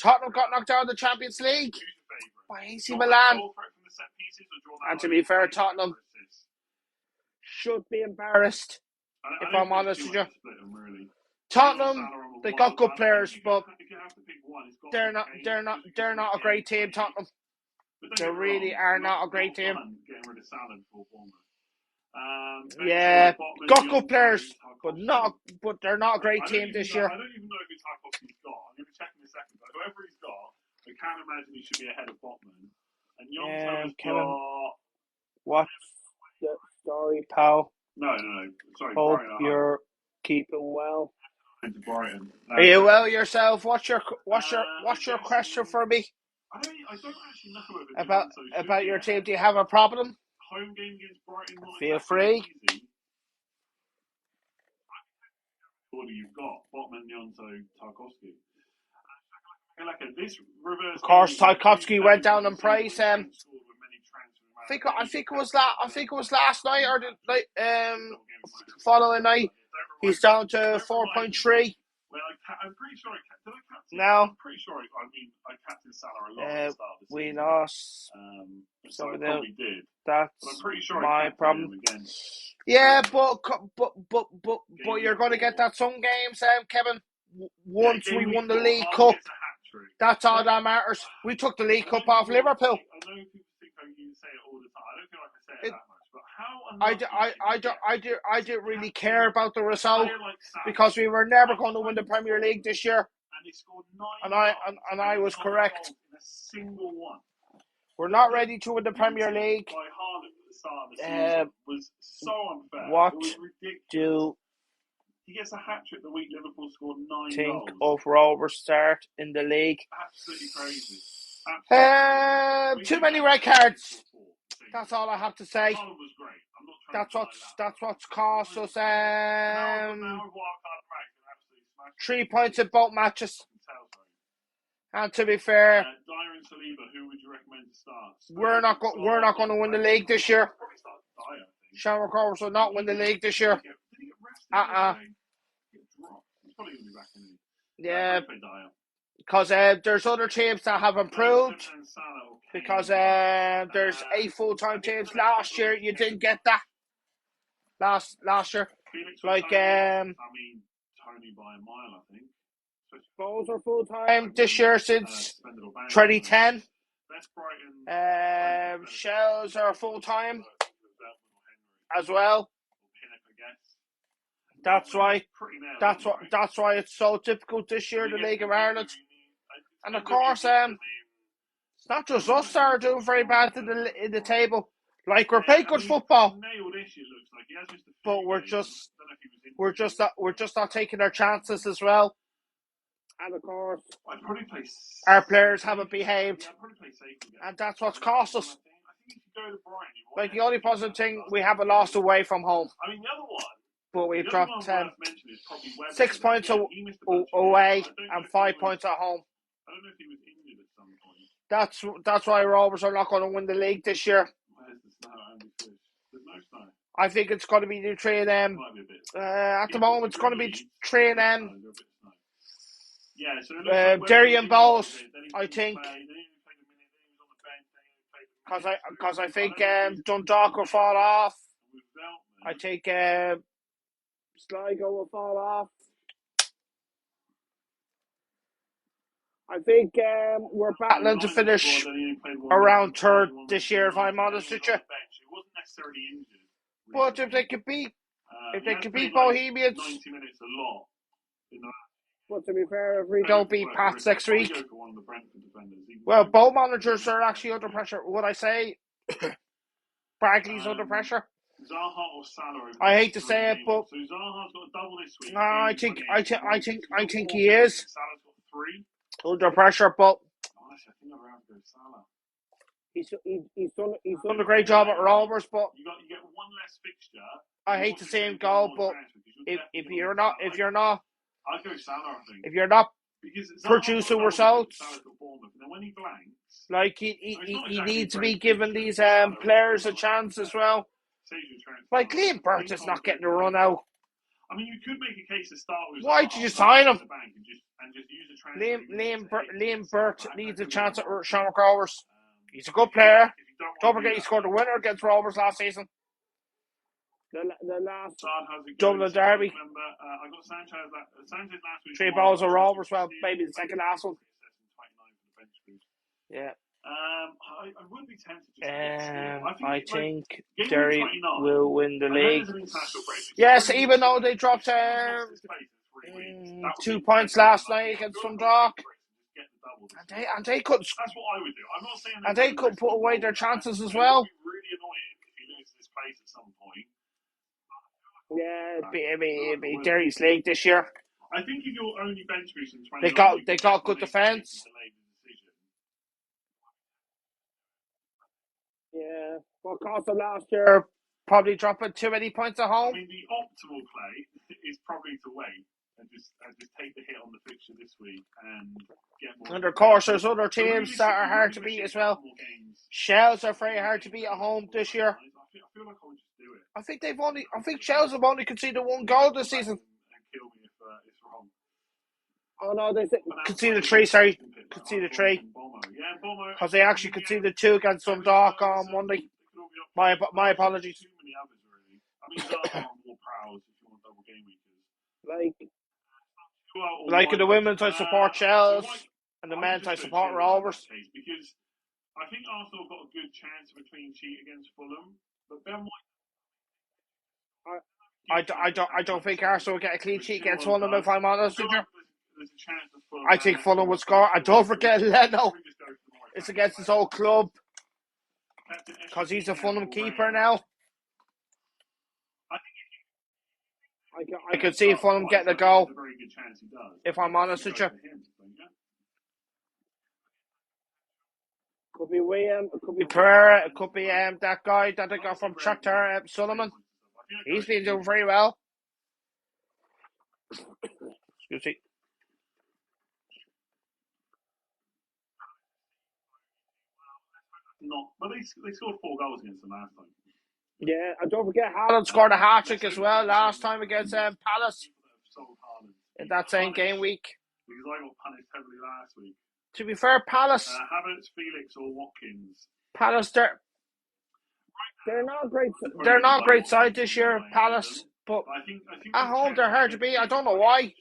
Tottenham got knocked out of the Champions League by AC Milan. And to be fair, Tottenham should be embarrassed, if I'm honest with you. Tottenham, they got good players, but they're not a great team, Tottenham. They really are not a great team. Yeah, got good players, but they're not a great team this year. I don't even know who Tarkovsky's got. I'm going to check in a second. But whoever he's got, I can't imagine he should be ahead of Botman. And Young's got... What's the story, pal? No. Sorry, hope Brighton, you're keeping well. Into Brighton. Are you well yourself? What's your question for me? I don't actually know about your team. Do you have a problem? Home game against Brighton. Feel free. What do you've got? Botman, Nyonto, Tarkovsky. Of course, Tarkovsky went down in price. I think it was last night or the following night. He's down to 4.3. I'm pretty sure did I captain? No. I'm pretty sure I captained Salah a lot at the start of the We season. lost. So I probably did. That's but I'm pretty sure my I problem. Him again. Yeah, but you're going to get that some games, Kevin. Once we won the League Cup, that's all that matters. We took the League Cup off Liverpool. I know people think you say it all the time. I don't feel like I say it that much. But how I didn't really care about the result because we were never going to win the Premier League this year. And they scored 9 and I was correct. In a single one. We're not ready to win the Premier League. By Haaland at the start of the season was so unfair. What it was ridiculous. do he gets a hat trick the week Liverpool scored 9 think goals? of Rovers' start in the league? Absolutely crazy. Absolutely. Too many red cards. That's all I have to say. Haaland was great. I'm not trying That's what's cost us now with wildcard practice, 3 points in both matches. And to be fair, Dyer and Saliba, who would you recommend to start? we're not going to win the league this year. Shamrock Rovers will not win the league this year. He's probably going to be back in. Yeah, because there's other teams that have improved. Because there's 8 full-time teams. Last year you didn't get that. Last year, like Tony by a mile, I think. Both are full-time this year since 2010. Shells are full-time as well. That's why it's so difficult this year, the League of Ireland. And of course, it's not just us that are doing very bad in the table. Like, we're playing good football, but we're just not taking our chances as well. And of course, our players haven't behaved, and that's what's cost us. Like, the only positive thing, we haven't lost away from home. I mean, the other one, but we've dropped 6 points away and 5 points at home. I don't know if he was injured at some point. That's why Rovers are not going to win the league this year. Where's the snow, Andy Fish? There's no snow. I think it's going to be the 3 of them. At the moment, it's going to be 3 of them. Yeah, so Derry and Bowles, I think. Because I think Dundalk will fall off. I think Sligo will fall off. I think we're battling to finish around 3rd this year, if I'm honest with you. But if they could beat Bohemians. But to be fair, if we don't beat Pats next week, well, both managers are actually under pressure. Would I say Bradley's under pressure? I hate to say it, but I think he is under pressure. But he's done a great job at Rovers. But you get one less fixture. I hate to see him go, but if you're not. I'd go Salah, I think. If you're not producing results, like he needs to be giving these players a chance as well. Like Liam Burt is not getting a run out. I mean, you could make a case to start with. Why did you sign him? Liam Burt needs a chance at Shamrock Rovers. He's a good player. Don't forget he scored the winner against Rovers last season. The last Dublin derby. I got Sanchez last week. 3 balls of Rovers. Well, maybe the second last one. Yeah. I would be tempted. I think Derry will win the league. Yes, even though they dropped 2 points last night against Dundalk. And they couldn't. That's what I would do. I'm not saying. And they couldn't put away their chances as well. It would be really annoying if you lose this place at some point. Yeah, it'd be Derry's league this year. I think if you're only bench boosting 20, they got good defence. Yeah, what cost them last year? Probably dropping too many points at home. I mean, the optimal play is probably to wait and just take the hit on the fixture this week and get more. And of course, there's other teams that are hard to beat as well. Shells are very hard to beat at home this year. I feel like I would just do it. I think Shells have only conceded 1 goal this season. And kill me if it's wrong. Oh no, they conceded 3. Sorry, conceded 3. Because they actually conceded 2 against Dundalk on Monday. My apologies. Too many others, really. I mean, Dundalk are more proud if you want double game weekers. Like in the women's, I support Chelsea, and the men's, I support Rovers. Because I think Arsenal have got a good chance of a clean sheet against Fulham, but Ben White. I don't think Arsenal will get a clean sheet against Fulham, if I'm honest with you. There's a chance that Fulham. I think Fulham will score. And don't forget Leno. It's against his old club. Because he's a Fulham keeper now. I could see Fulham getting a goal. If I'm honest with you. Could be William, it could be Pereira, it could be that guy that they got from Shakhtar, Solomon. He's been doing very well. Excuse me. But they scored 4 goals against them last time. Yeah, and don't forget Haaland scored a hat-trick as well last time against Palace. In that same game week. Because I got punished heavily last week. To be fair, Palace. Havertz, Felix, or Watkins. Palace, they're not great. They're not great side this year, Palace. But at home they're hard to beat. I don't know why.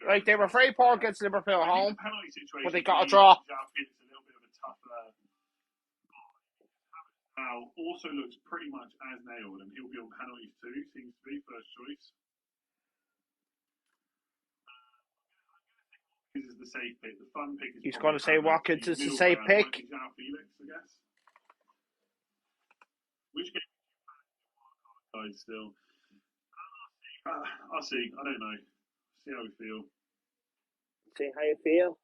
Like they were very poor against Liverpool at home, but they got a draw. Now also looks pretty much as nailed, and he'll be on penalties too. Seems to be first choice. This is the safe pick. The fun pick is. He's going to say Watkins is the safe pick. Felix, I guess. Which game? Guys, still. I'll see. I don't know. See how we feel. See how you feel.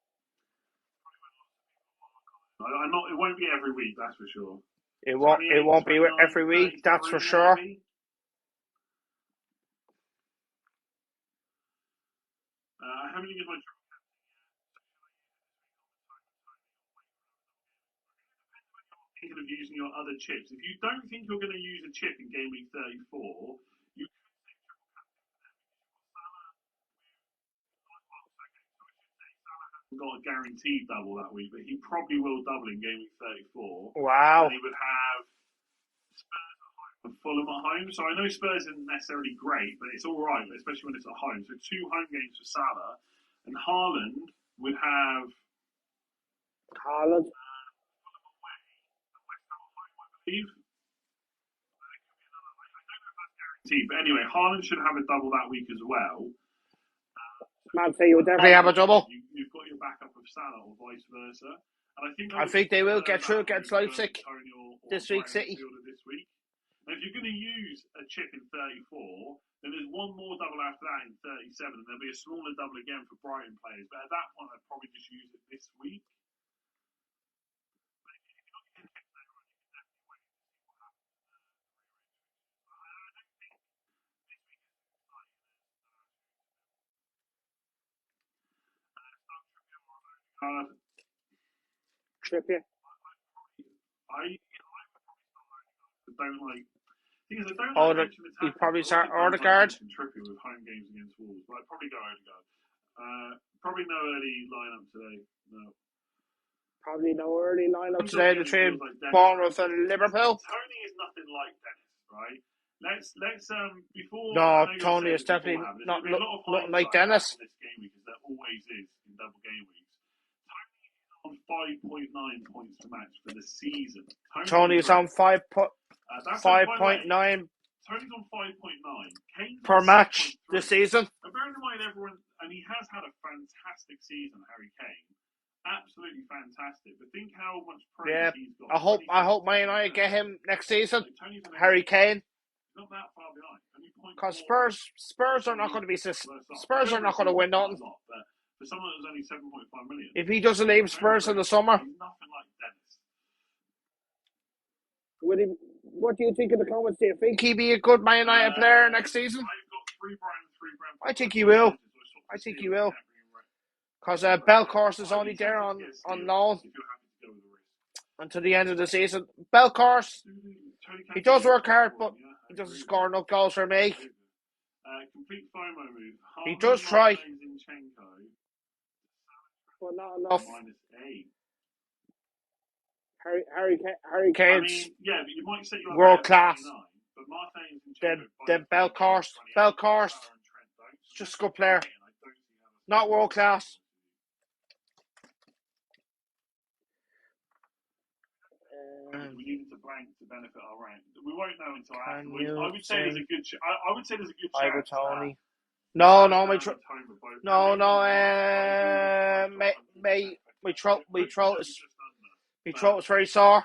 I'm not. It won't be every week. That's for sure. It won't be every week. That's for sure. I haven't used my. Thinking of using your other chips. If you don't think you're going to use a chip in game week 34, you got a guaranteed double that week, but he probably will double in game week 34. Wow. And he would have Spurs at home and Fulham at home. So I know Spurs isn't necessarily great, but it's all right, especially when it's at home. So 2 home games for Salah, and Haaland would have. Haaland. But anyway, Haaland should have a double that week as well. Man, say you would definitely have a double. You've got your backup of Salah or vice versa. And I think they will get through against Leipzig this week, City. This week. And if you're going to use a chip in 34, then there's one more double after that in 37, and there'll be a smaller double again for Brighton players. But at that point, I'd probably just use it this week. Trippier. I don't like. Because I don't like you probably start Odegaard. Trippier with home games against Wolves, but I'd probably go Odegaard. Probably no early lineup today. No. Probably no early lineup today between Bournemouth and Liverpool. Tony is nothing like Dennis, right? Let's before. No, Tony is definitely not looking like Dennis. This game week, because there always is in double game weeks. Tony is on 5.9 points per match for the season. Tony is on 5.9. Tony's on 5.9 per match this season. And bearing in mind everyone, and he has had a fantastic season, Harry Kane. Absolutely fantastic. But think how much praise he's got. I hope Man United get him next season. Harry Kane. Not that far behind. Because Spurs are not going to be. Spurs are not going to win nothing. For someone that was only 7.5 million. If he doesn't leave Spurs in the summer. He's nothing like Would Dennis. he? What do you think of the comments? Do you think he'd be a good Man United player next season? I've got 3 Brighton. I think he will. I think he will. Because Belcourse is only there on loan until the end of the season. Belcourse, he does work hard, but he doesn't score enough goals for me. Complete FOMO move. He does try. Zinchenko. But not enough. -8. Harry Kane's yeah, but you might set you up world class. But Martin and Then Belkhorst, just a good player. Not world class. We needed to blank to benefit our rank. We won't know until afterwards. I would say there's a good. I would say there's a good chance. Tony. No, my throat is very sore.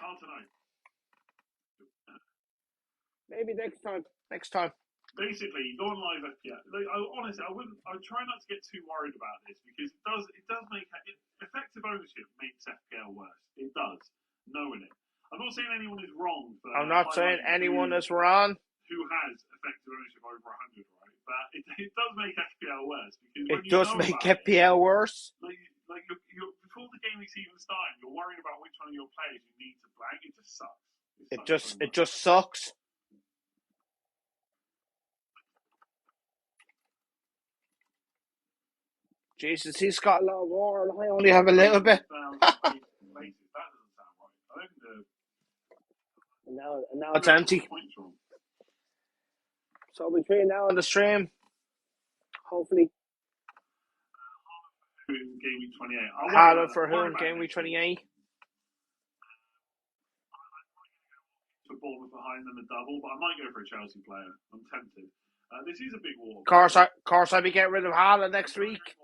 Maybe next time. Basically, go on live FPL. Honestly, I would try not to get too worried about this because it does make effective ownership makes FPL worse. It does, knowing it. I'm not saying anyone is wrong. I'm not saying anyone is wrong. Who has effective ownership over 100, right? But it does make FPL worse because it does make FPL worse. Like you're before the game week's even starting, you're worrying about which one of your players you need to blank. It just sucks. It just sucks. Jesus, he's got a lot of water, and I only have a little bit. Now it's empty. So between now and the stream, hopefully. Game week 28. Haaland for who in game week 28? For Bournemouth behind them a double, but I might go for a Chelsea player. I'm tempted. This is a big war. Of course, I'll be getting rid of Haaland next week.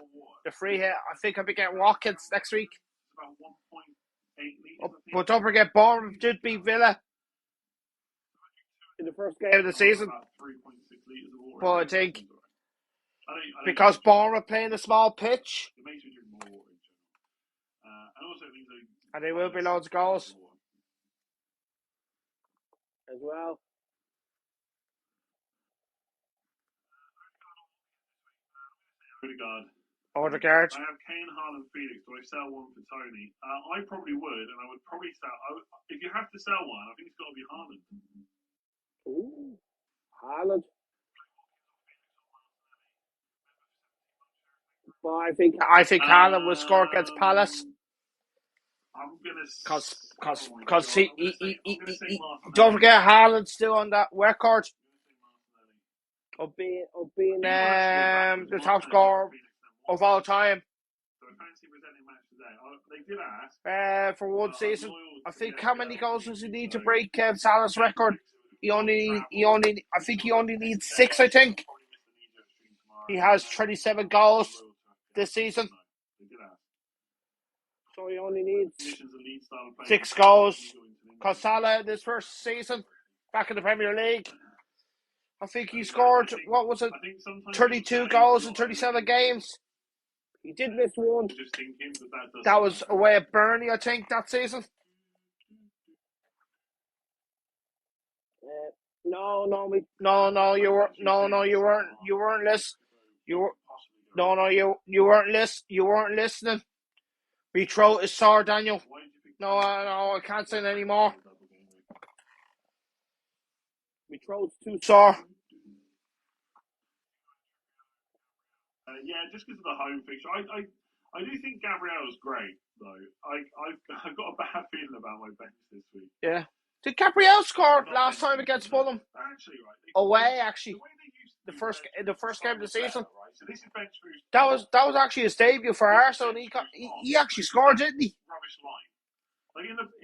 The free hit. I think I'll be getting Watkins next week. About 1.8 litres. But don't forget, Bournemouth did beat Villa in the first game of the season. About 3.6 litres of water. But I think because Bournemouth playing a small pitch, it makes me drink more water in general. And also it means and there will be loads of goals as well. Odegaard. I have Kane, Haaland, Felix. Do I sell one for Tony? I probably would, and I would probably sell. If you have to sell one, I think it's got to be Haaland. Ooh, Haaland. Well, I think Haaland will score against Palace. I'm gonna because he don't forget Haaland's still on that record of being the top scorer of all time. For one season, I think how many goals does he need to break Salah's record? I think he only needs 6. I think he has 27 goals this season, so he only needs 6 goals. Because Salah this first season back in the Premier League, I think he scored, what was it, 32 goals in 37 games. He did miss one. That was away at Burnley, I think, that season. No, you weren't listening. My throat is sore, Daniel. No, I can't say it anymore. My throat's too sore. Yeah, just because of the home fixture. I do think Gabriel's great, though. I've got a bad feeling about my bench this week. Yeah. Did Gabriel score last time against Fulham? Actually, right. Away, actually. The first game of the season. Right? So this is bench boost. That was actually his debut for Arsenal, and he actually scored, didn't he? Rubbish line.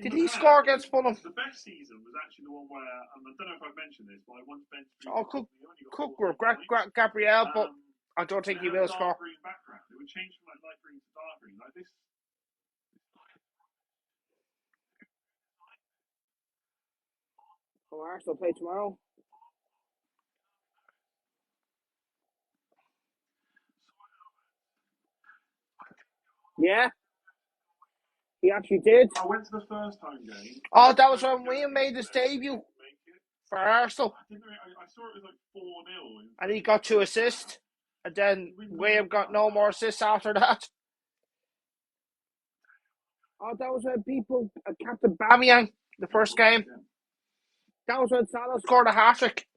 Did he score against Fulham? The best season was actually the one where, I don't know if I've mentioned this, but I once bench boost. Gabriel, but I don't think he will score. Green background. It would change from light green to dark green, like this. So Arsenal play tomorrow. Yeah, he actually did. I went to the first home game. Oh, that was when William made his debut for Arsenal. I saw it was like 4-0. And he got 2 assists. And then William got no more assists after that. Oh, that was when people Captain Bamiyang the first game. That was when Salah scored a hat-trick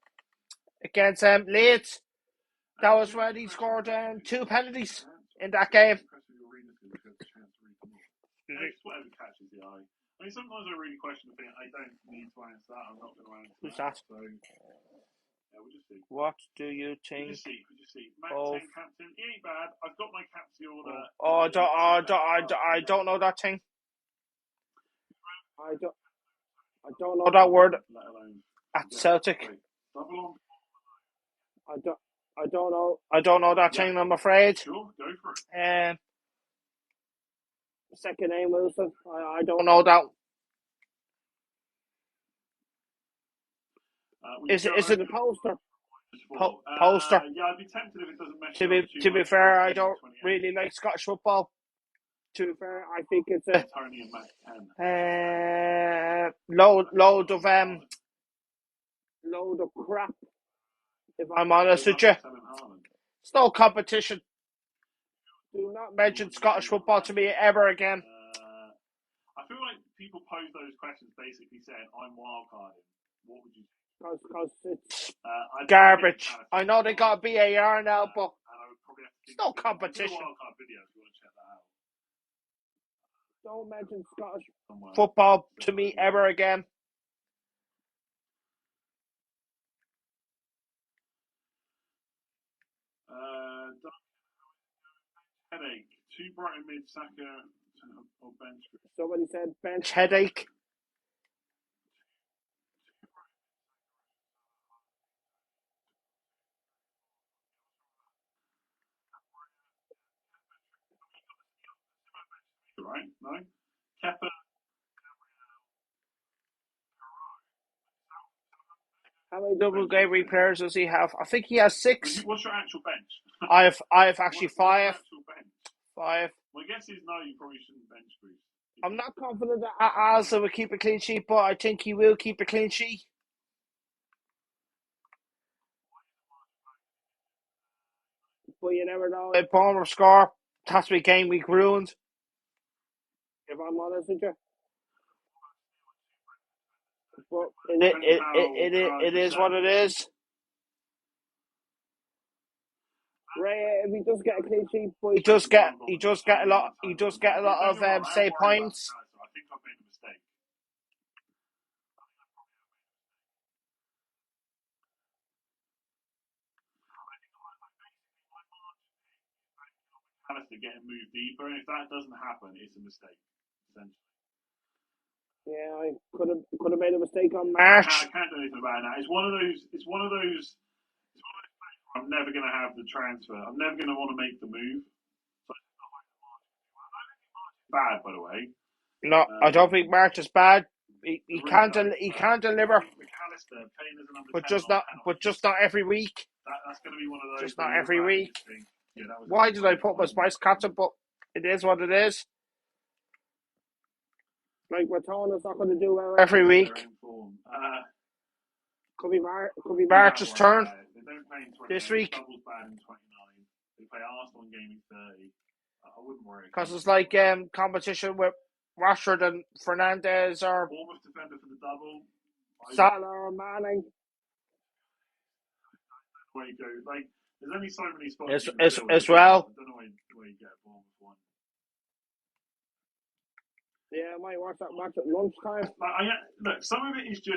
against Leeds. That was when he scored 2 penalties in that game. Whatever catches the eye. I mean, sometimes I really question the thing. I don't need to answer that. I'm not going to answer Who's that? So, yeah, we'll just see. What do you think? We'll just see. Matt 10 captain. He ain't bad. I've got my captaincy order. I don't know that thing. I don't know that word at Celtic. I don't know that thing. I'm afraid. Sure, go for it. Second name Wilson. I don't know that. Is it a poster? Poster. Yeah, I'd be tempted if it doesn't mesh to be fair, I don't really like Scottish football. To be fair, I think it's a load of crap. If I'm honest with you, it's no competition. Do not mention Scottish football to me ever again. I feel like people pose those questions basically saying, I'm wildcarding. What would you say? Because it's garbage. I know they got a BAR now, but it's no competition. Wildcard video if you want to check that out. Don't mention Scottish football to me ever again. Headache. 2 Brighton mid, Saka or bench. Somebody said bench headache. Right? No? Kepa. How many double game week players does he have? I think he has 6. What's your actual bench? I have actually 5. 5. My guess is no, you probably shouldn't bench Bruce. I'm not confident that Alisson will keep a clean sheet, but I think he will keep a clean sheet. But you never know. If Bournemouth score, has to be game week ruined. If I'm honest with you. But it is what it is. Ray, if he does get a clean sheet, but he does get a lot of say points. I think I've made a mistake. Alistair getting moved deeper, and if that doesn't happen, it's a mistake, essentially. Yeah, I could have made a mistake on March. I can't do anything about that. It's one of those. I'm never going to have the transfer. I'm never going to want to make the move. Bad, by the way. No, I don't think March is bad. He can't deliver. But just not every week. That's going to be one of those. Just not every week. Why did I put my spice captain? But it is what it is. Like Matana's not going to do well every week. Could be March's turn this week. They play Arsenal in game 30. I wouldn't worry. Because it's like competition with Rashford and Fernandez or Bournemouth defender for the double. Salah or Mane. Where you go, like there's only so many spots as well. I don't know where you get Bournemouth one. Yeah, I might watch that match at lunchtime. Look, some of it's a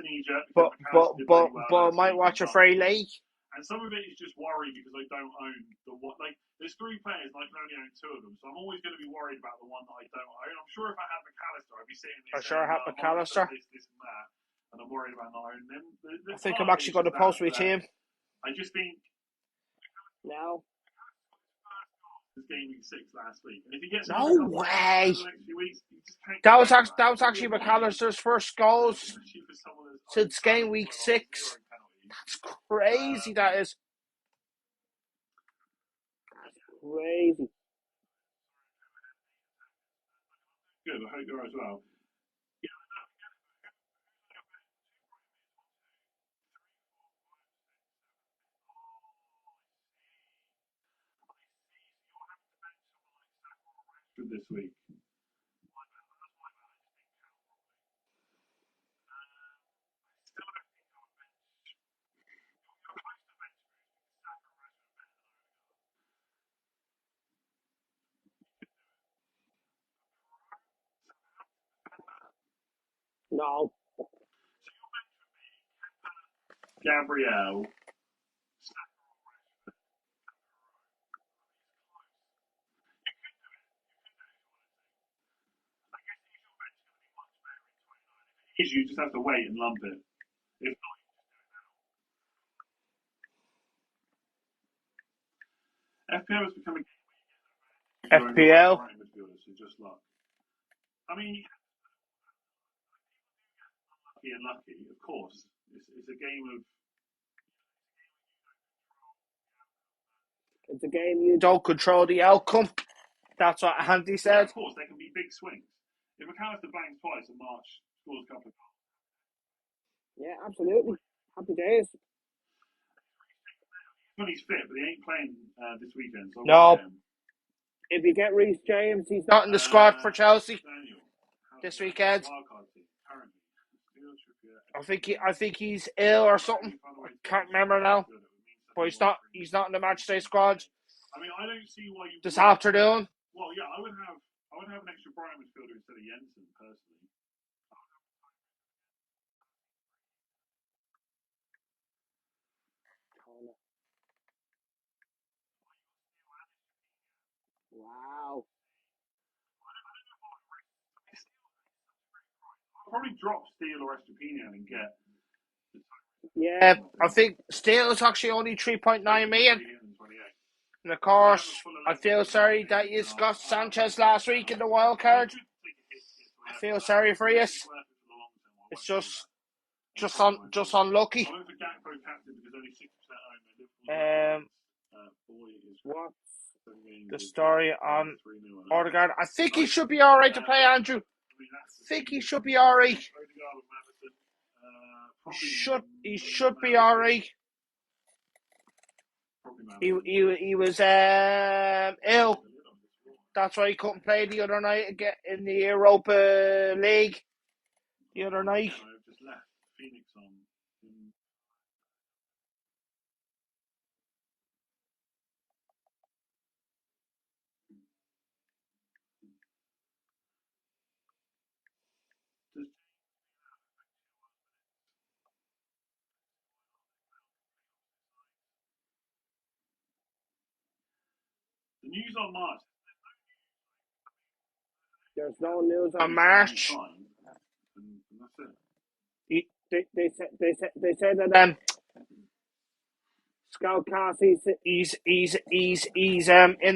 knee jerk. But I might watch it very late. And some of it is just worry because I don't own there's 3 players and I can only own 2 of them, so I'm always going to be worried about the one that I don't own. I'm sure if I had McAllister, I'd be sitting there. I have McAllister. This and that, and I'm worried about not owning them. I think I'm actually going to post my team. I just think now. Game week 6 last week. And if he gets no way. Weeks, that was actually McAllister's first goals since game week 6. That's crazy. That is. That's crazy. Good. I hope you're as well. This week. No. Gabriel. You just have to wait and lump it. If not, FPL is becoming FPL. So just luck. I mean, lucky, of course. It's a game of. It's a game you don't control the outcome. That's what Andy said. Yeah, of course, there can be big swings. If McAllister bangs twice and March scores a couple of goals. Yeah, absolutely. Happy days. When he's fit, but he ain't playing this weekend. So no. If you get Reece James, he's not in the squad for Chelsea this weekend. I think he's ill or something. I can't remember now. But he's not in the matchday squad. I mean, I don't see why you this afternoon. Well, yeah, I would have an extra Brighton midfielder instead of Jensen personally. Wow. I'll probably drop Steele or Estepinian and get. Yeah, I think Steele is actually only 3.9 million. And of course, I feel sorry that you got Sanchez last week in the wild card. I feel sorry for you. It's just unlucky. What's the story on Odegaard? I think he should be all right to play, Andrew. I think he should be all right. He should be all right. He was ill. That's why he couldn't play the other night again in the Europa League. The other night. The news on March. There's no news on March. They said that Scout Cass he's in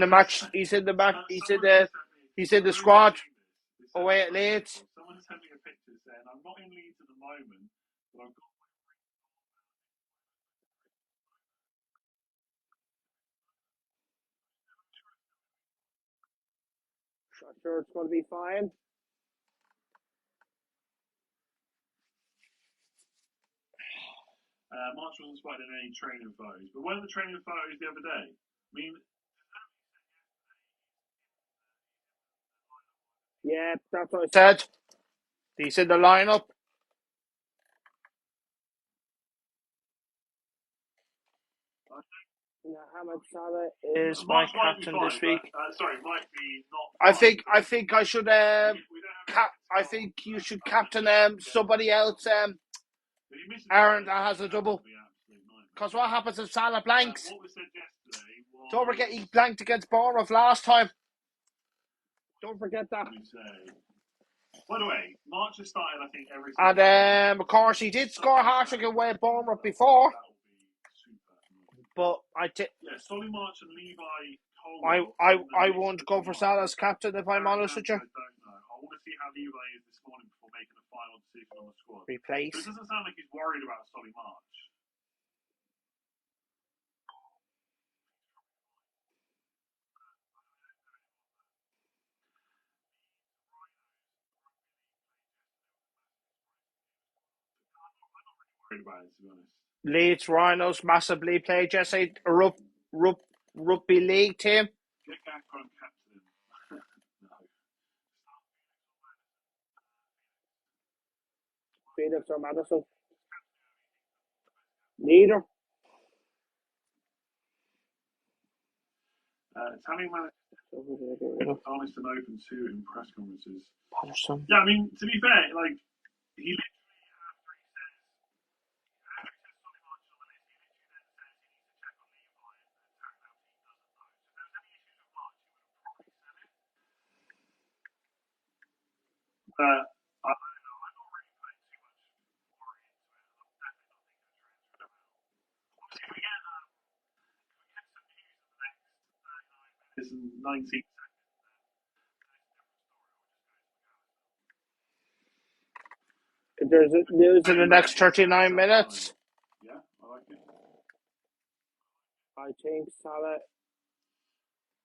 the match. He's in the match. He's in the squad away at Leeds. Someone sent me a picture saying I'm not in Leeds at the moment, but I've got. Sure, it's going to be fine. March wasn't spotted in any training photos, but one of the training photos the other day. I mean, yeah, that's what I said. He's in the lineup. Mohamed Salah is my captain this week. Might be not. I think I should I think you should captain somebody else. Aaron that has a double. Because what happens if Salah blanks? Don't forget he blanked against Bournemouth last time. Don't forget that. By the way, March has started, I think, every. And of course, he did score a hat-trick away at Bournemouth before. But Solly March and Levi. I won't go for Salah's captain if I'm honest with you. I don't know. I want to see how Levi is this morning before making a final decision on the squad. Replace. It doesn't sound like he's worried about Solly March. About it, to be honest. Leeds Rhinos massively played yesterday. Rugby league team. Get Gakpo and captain. No. Felix or Madison? Neither. Italian manager honest and open to in press conferences. Patterson. Yeah, I mean, to be fair, like he literally, after he says, Solly March on the list, he literally then says he needs to check on Levi, and turns out he doesn't know. So if there was any issues with March, he would have probably said it. I don't know. I'm not really putting too much worry into it. I'm definitely not thinking of transfer him out. Obviously, if we get some news in the next 39 minutes and 19 seconds, If there's news in the next 39 minutes, yeah, I like it. I think Salah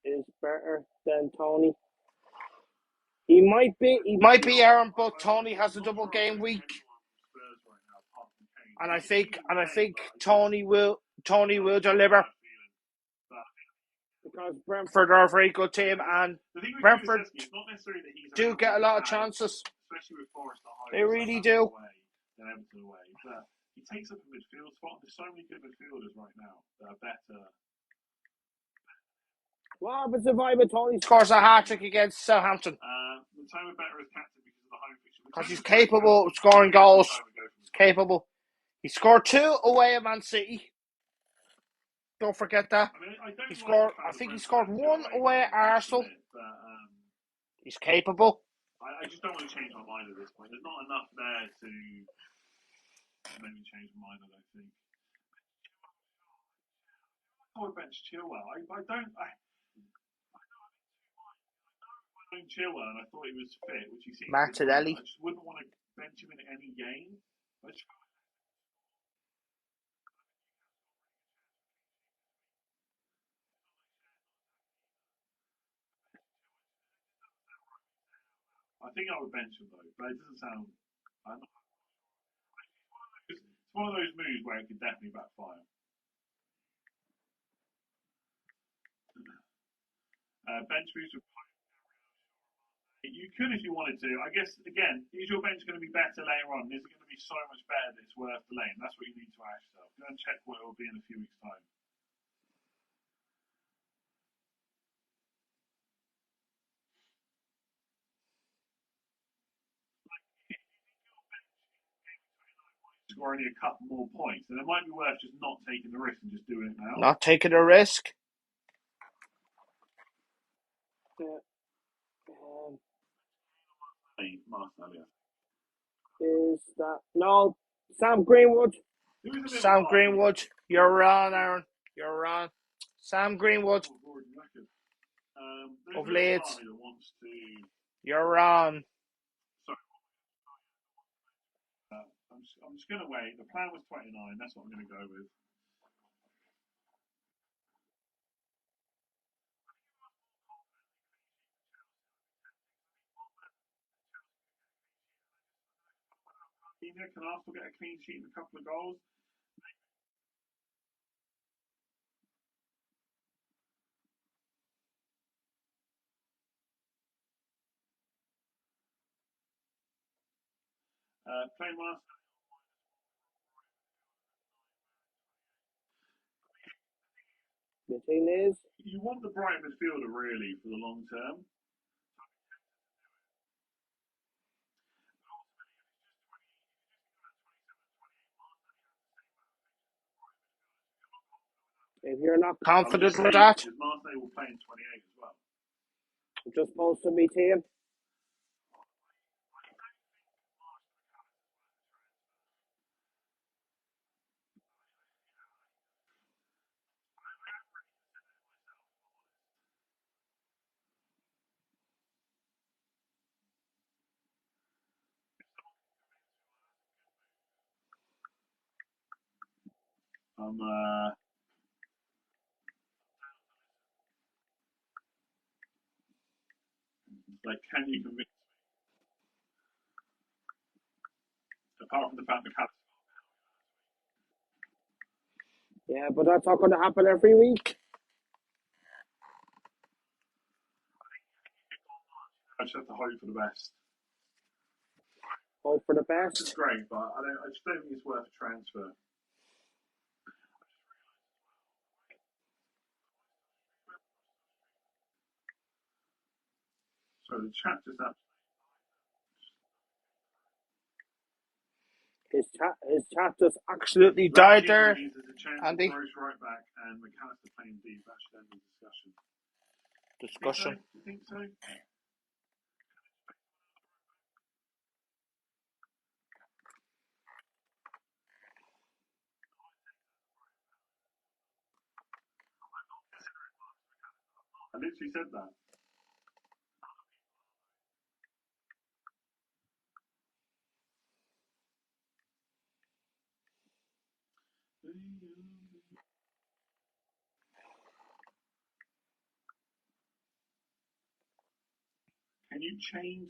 is better than Tony. He might be Aaron, but Tony has a double game week, and I think Tony will deliver because Brentford are a very good team, and Brentford do get a lot of chances. Especially with Forest at home. They really do. Away, and Everton away. But he takes up a midfield spot. There's so many good midfielders right now that are better. What happens if Ivan Tony scores a hat-trick against Southampton? Matoma better as captain because of the home fixture. Because he's capable of scoring goals. He's capable. He scored 2 away at Man City. Don't forget that. He scored. I think he scored 1 away at Arsenal. He's capable. I just don't want to change my mind at this point. There's not enough there to make me change my mind, I don't think. I would bench Chilwell. I don't Chilwell, and I thought he was fit, which he seems Martinelli. I just wouldn't want to bench him in any game. I think I would bench him though, but it doesn't sound. It's one of those moves where it could definitely backfire. Bench moves. You could if you wanted to. I guess again, is your bench going to be better later on? Is it going to be so much better that it's worth delaying? That's what you need to ask yourself. Go and check what it will be in a few weeks' time. Score only a couple more points, then it might be worth just not taking the risk and just doing it now. Not taking a risk. Is that no? Sam Greenwood. Sam Greenwood. You're wrong, Aaron. You're wrong. Sam Greenwood. Of Leeds. You're wrong. I'm just going to wait. The plan was 29. That's what I'm going to go with. Can Arsenal get a clean sheet and a couple of goals? Playing last. The thing is, you want the bright midfielder really for the long term. If you're not confident with that, Marseille will play in 28 as well. Just post to me team. Like, can you convince me? Apart from the fact that yeah, but that's not going to happen every week. I just have to hope for the best. Hope for the best. It's great, but I just don't think it's worth a transfer. So the chat just up. His chat just absolutely died there, There's a chance Andy. of Gross right back and McAllister playing deep. That should end the Discussion. You think so? I literally said that. Can you change?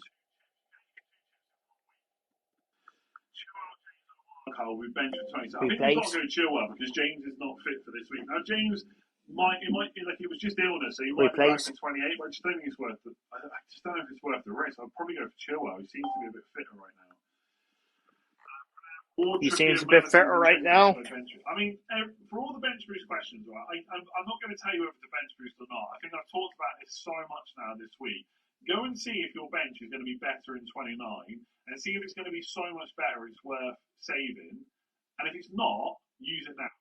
Carl, we benched for 20. I think we've got to go Chilwell because James is not fit for this week. Now James might be like it was just illness, so he might be back for 28. But I just don't think it's worth it. I just don't know if it's worth the risk. I'd probably go for Chilwell. He seems to be a bit fitter right now. He seems a bit fitter right now. I mean, for all the bench boost questions, right? I'm not going to tell you whether to bench boost or not. I think I've talked about this so much now this week. Go and see if your bench is going to be better in 29 and see if it's going to be so much better it's worth saving. And if it's not, use it now.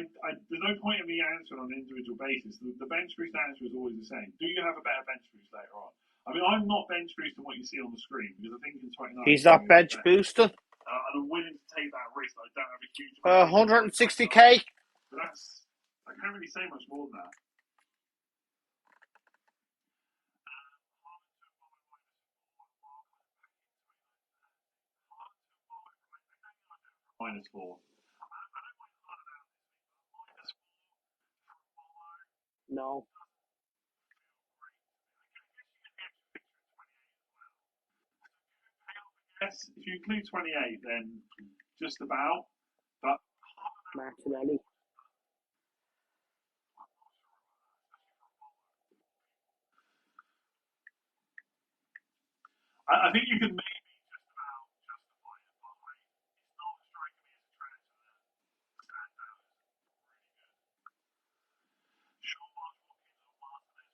There's no point in me answering on an individual basis. The bench boost answer is always the same. Do you have a better bench boost later on? I mean, I'm not bench boosting what you see on the screen because I think in 29 he's not bench boosted. And I'm willing to take that risk. I don't have a huge 160k. But I can't really say much more than that. -4. No. Yes, if you include 28, then just about. But Martinelli. I think you can maybe just about justify it, but it's not striking me as a transfer that stands out as really good. Shaw, Marsh, Watkins, or Martinez, Bruno, Ferguson. Shaw, Marsh, Watkins.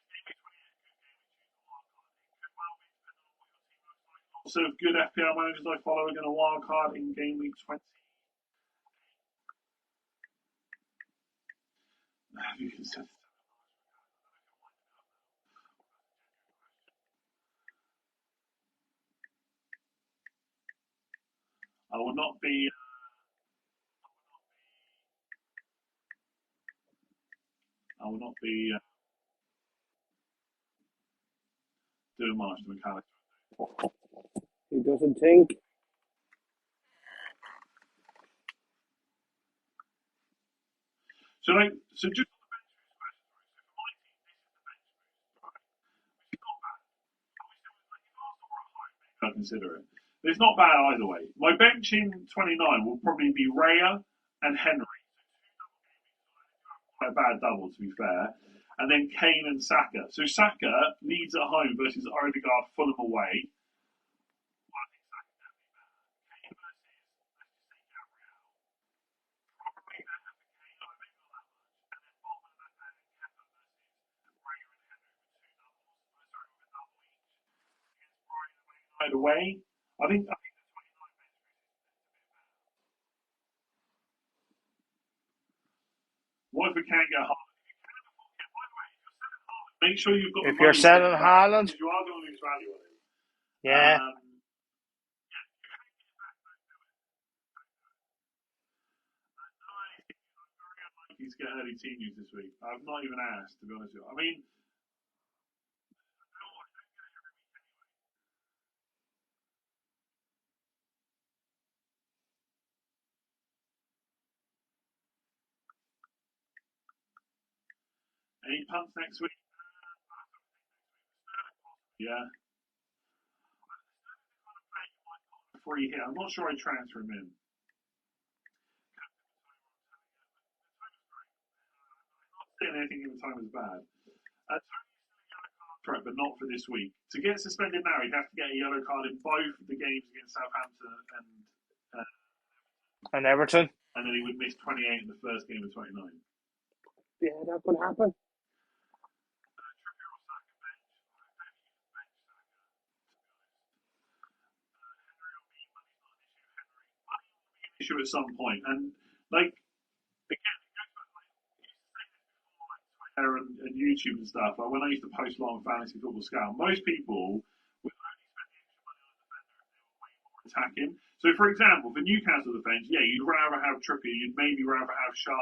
It's game week 28, good game week 2 for wildcard. It could well be depending on what your team looks like. Lots of good FPL managers I follow are going to wildcard in game week 20. You can say I will not be. I will not be doing much to McAllister. He doesn't think. So just on the bench boost question, so for my team, this is the bench boost, right? Which is not bad. Obviously, like if Arsenal were at home, maybe I'd consider it. But it's not bad either way. My bench in 29 will probably be Raya and Henry. Quite a bad double, to be fair. And then Kane and Saka. So Saka leads at home versus Odegaard, Fulham away. Either way, I think what if we can't get Haaland? Make sure you've got. If you're selling Haaland, you are going to lose value on him. Yeah. He's get early team news this week. I've not even asked, to be honest with you. I mean, any punts next week? Yeah. Free hit. I'm not sure I transfer him in. Not saying anything in the time is bad. Right, but not for this week. To get suspended now, he'd have to get a yellow card in both the games against Southampton and Everton. And then he would miss 28 in the first game of 29. Yeah, that could happen. issue at some point. And like again, and YouTube and stuff. Like when I used to post a lot on Fantasy Football Scout, most people would only spend the extra money on a defender if they were way more attacking. So, for example, for Newcastle defence, yeah, you'd rather have Trippier, you'd maybe rather have Share,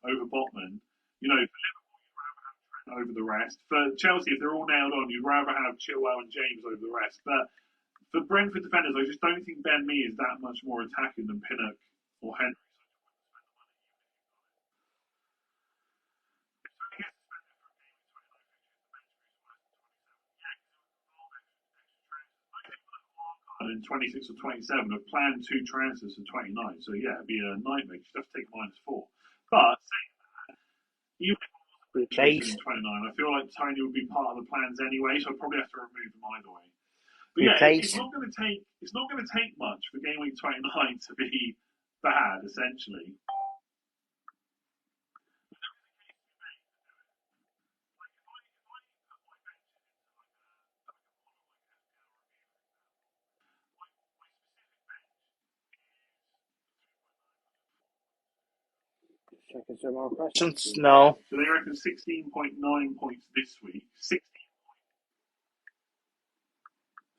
over Botman. You know, for Liverpool, you'd rather have Trent over the rest. For Chelsea, if they're all nailed on, you'd rather have Chilwell and James over the rest. But for Brentford defenders, I just don't think Ben Mee is that much more attacking than Pinnock or Henry. In 26 or 27 have planned 2 transfers for 29. So yeah, it'd be a nightmare. You just have to take -4. But saying that, even if it was in 29, I feel like Tony would be part of the plans anyway. So I'd probably have to remove them either way. But yeah, it's not going to take much for game week 29 to be bad, essentially. Check if there are more questions. No. So they reckon 16.9 points this week.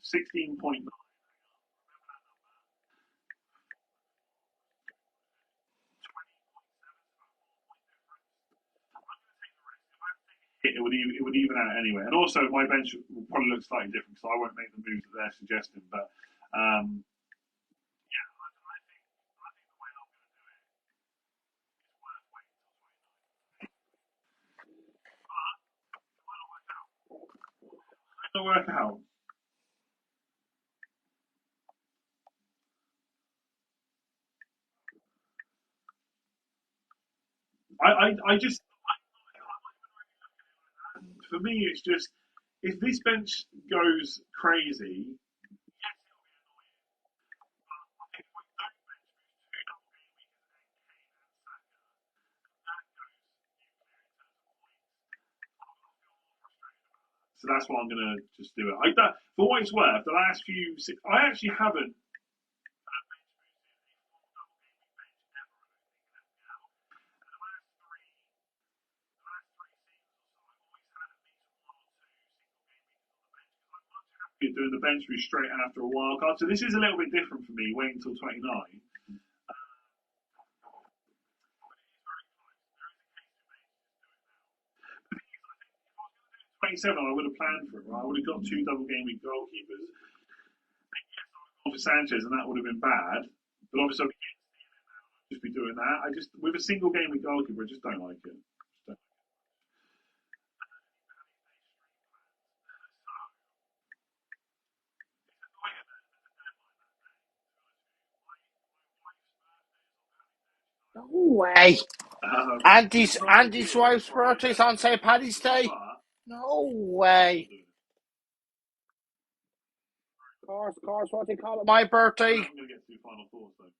16.9. It would even out anyway. And also, my bench will probably look slightly different, so I won't make the moves that they're suggesting. But yeah, I think the way I'm going to do it is worth waiting until 29. But it'll work out. I just, for me, it's just if this bench goes crazy, yes, it'll be annoying. But I think if we don't bench boost 2 double game weekends and Kane and Saka, that goes nuclear in terms of points. I'm going to feel more frustrated about that. So that's why I'm going to just do it. For what it's worth, the last few, I actually haven't doing the bench boost straight after a wild card. So this is a little bit different for me, waiting until 29. 27, I would have planned for it, right? I would have got 2 double game week goalkeepers. For Sanchez, and that would have been bad. But obviously, I'd just be doing that. With a single game week goalkeeper, I just don't like it. No way. Andy's wife's birthday's on St. Paddy's Day. No way. Of course, what do you call it? My birthday. I'm going to get to final thoughts though.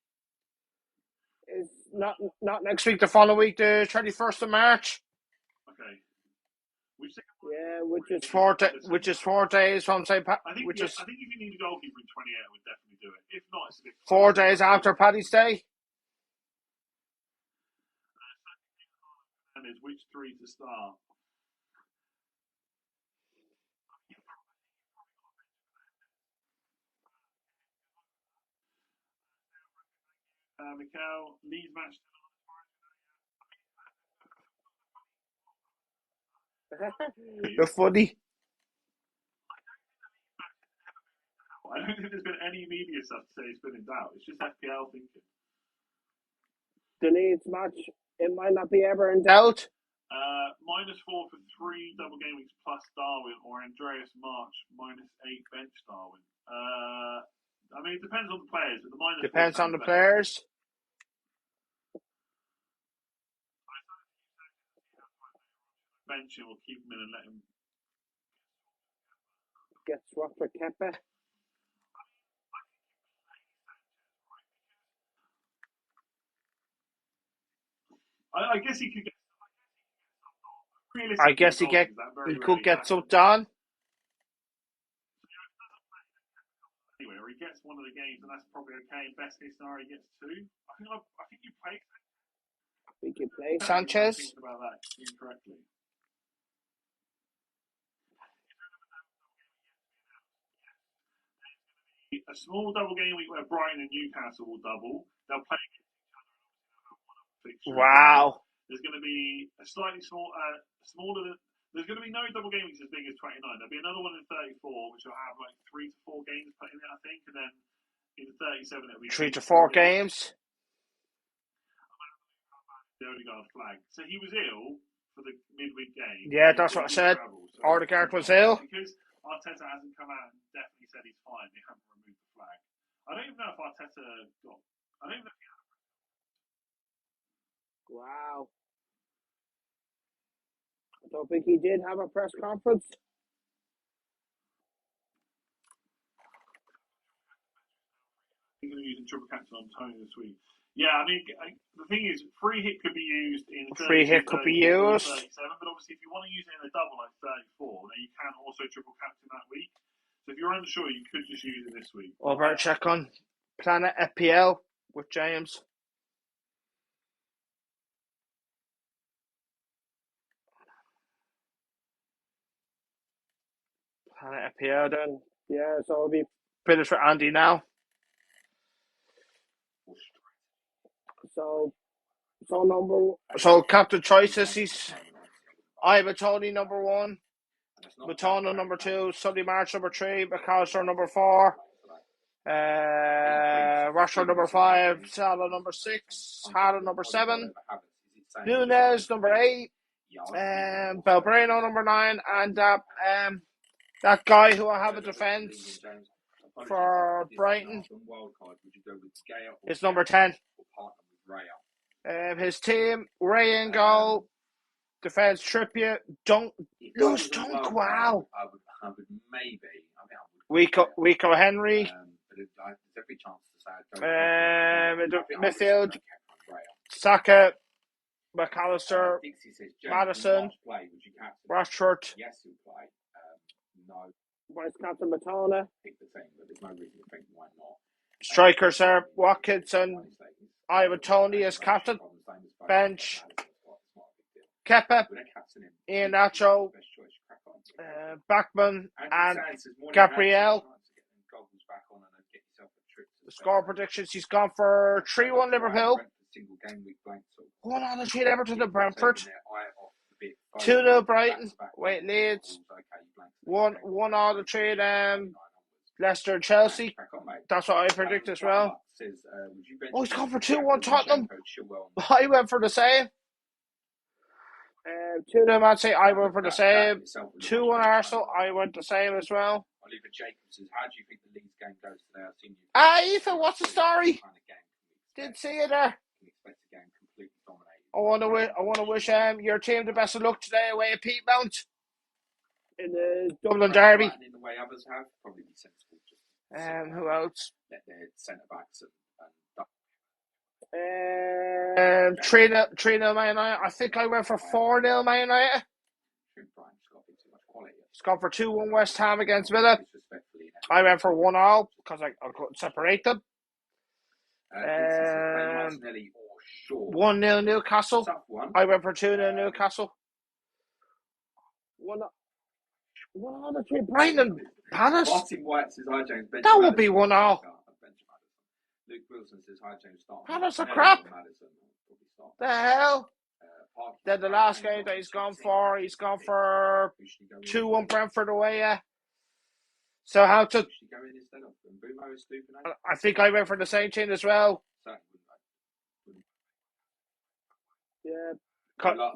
Is not next week, the following week, the 31st of March. Okay. Yeah, which is 4 days from St. Pat. I think if you need a goalkeeper in 28, I would definitely do it. If not, it's a bit 4 days after Paddy's Day. And there's which 3 to start. Mikel, Leeds match. You're funny. I don't think there's been any media stuff to say it's been in doubt. It's just FPL thinking. The Leeds match, it might not be ever in doubt. -4 for 3 double game weeks plus Darwin, or Andreas March -8 bench Darwin. I mean, it depends on the players. But the depends on the players. Bench him or keep him in and let him get swapped for Kepa. I guess he could get. I guess he could get some done. Anyway, scenario, he gets one of the games, and that's probably okay. Best case scenario, he gets two. I think you played. We could play Sanchez. Thinking about that incorrectly. A small double game week where Brighton and Newcastle will double. They'll play against each other and obviously have one Wow. There's going to be a slightly smaller. There's going to be no double game weeks as big as 29. There'll be another one in 34, which will have like 3 to 4 games put in it, I think, and then in 37 it'll be 3 to 4 games. The Odegaard flag. So he was ill for the midweek game. Yeah, that's what I said. Odegaard was ill. Because Arteta hasn't come out and definitely said he's fine, they haven't removed the flag. I don't even know if Arteta got. I don't even know if he had. Wow. I don't think he did have a press conference. He's going to use triple captain on Tony this week. Yeah, I mean, the thing is, free hit could be used in 32, free hit could be used. 37, but obviously, if you want to use it in a double like 34, then you can also triple captain that week. So if you're unsure, you could just use it this week. Over check on Planet FPL with James. Planet FPL then. Yeah, so it'll be finished for Andy now. So captain choices, I have Tony number 1, Matona number 2, Sunday March number 3, McAllister number 4, Rashford number 5, Salah number 6, Haaland number 7, Nunez number 8, Belbrano number 9, and that guy who I have a defence for Brighton is number 10. His team, Ray in goal, defence Trippier, Dunk, Lewis Dunk, wow. I would maybe. Rico Henry. Midfield, Saka, McAllister, Maddison, Rashford. Yes, he'll play. No. Vice Captain Matona. Pick the same, but there's no reason to think why not. Strikers are Watkinson. Ivan Tony as captain. Bench. Kepa. Ian Nacho. Backman and Gabriel. The score predictions, he's gone for 3-1 Liverpool. 1-3 Everton to Brentford. 2-0 Brighton. Wait, Leeds. 1-3 Leicester and Chelsea. That's what I predict as well. Oh, he's gone for 2-1 Tottenham. I went for the same. 2-0 Man City, I went for the same. 2-1 Arsenal, I went the same as well. Oliver Jacobs says, how do you think the Leeds game goes today? I've seen you. Ethan, what's the story? Didn't see it there. I want to wish your team the best of luck today away at Pete Mount in the Dublin Derby. In the way others have, probably be sensible. Who else? Let their centre backs and 3-0 Man United. I think I went for 4-0 Man United. He's gone for 2-1 West Ham against Villa. I went for 1-0 because I couldn't separate them. 1-0 Newcastle. I went for 2-0 Newcastle. 1-3 Brighton and Palace. That would be 1-0. Luke Wilson says, hi James. Palace are crap. The hell? Then the last game that he's gone for 2-1 Brentford away. Yeah. So how to? I think I went for the same team as well. Yeah.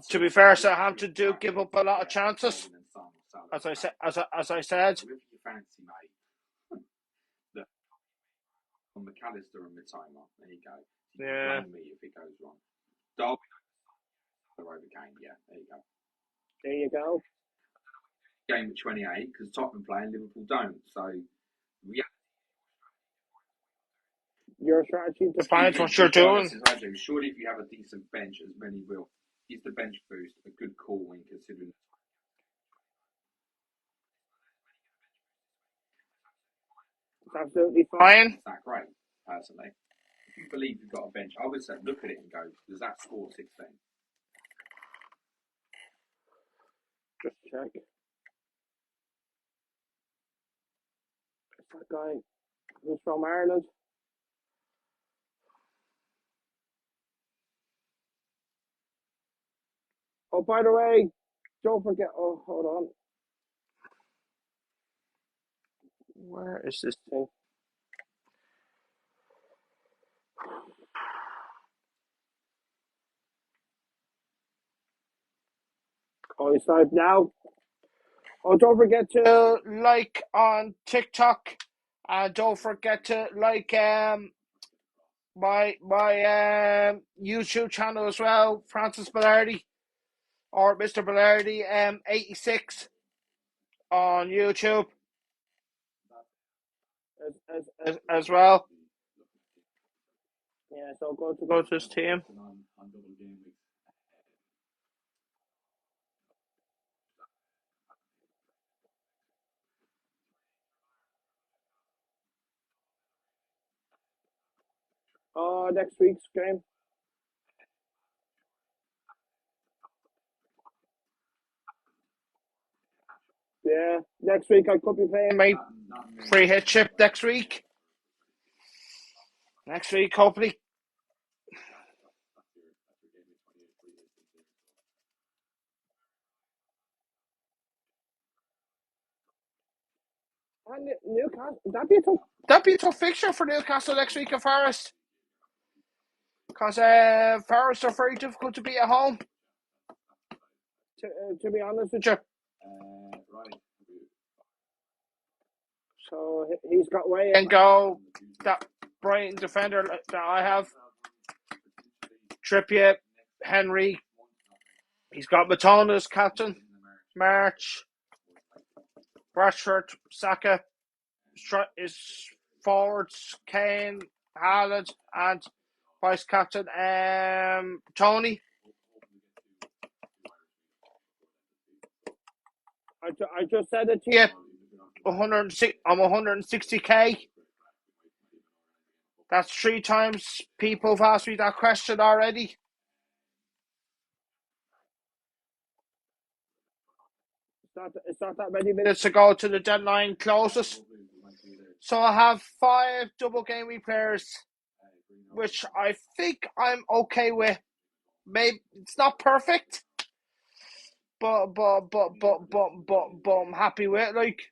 To be fair, Southampton do give up a lot of chances. As I said. On McAllister and Mitoma. There you go. Yeah. Blame me if it goes wrong. Derby over game. Yeah, there you go. There you go. Game at 28 because Tottenham play and Liverpool don't. So, your strategy defines what you're doing. Surely, if you have a decent bench, as many will, is the bench boost a good call when considering? absolutely fine. It's that great, personally. If you believe you've got a bench, I would say look at it and go, does that score 16? Just check. It's that guy who's from Ireland. Oh, by the way, don't forget. Oh, hold on. Where is this thing? Oh, it's live now. Oh, don't forget to like on TikTok, and don't forget to like my YouTube channel as well, Francis Bellardi or Mr. Bellardi 86 on YouTube as well. Yeah, so go to his team. Oh, next week's game. Yeah, next week I could be playing my free hit chip next week. Next week, hopefully. And Newcastle, that'd be a tough fixture for Newcastle next week at Forest. Because Forest are very difficult to beat at home. To be honest with you. Right. So he's got way and go. That Brighton defender that I have. Trippier, Henry. He's got Matona's captain. March. Rashford, Saka. Is forwards, Kane, Haaland, and vice captain Tony. I just said it to you. I'm 160k. That's 3 times people have asked me that question already. It's not that many minutes to go to the deadline closes. So I have 5 double game week players, which I think I'm okay with. Maybe it's not perfect, but I'm happy with it, like.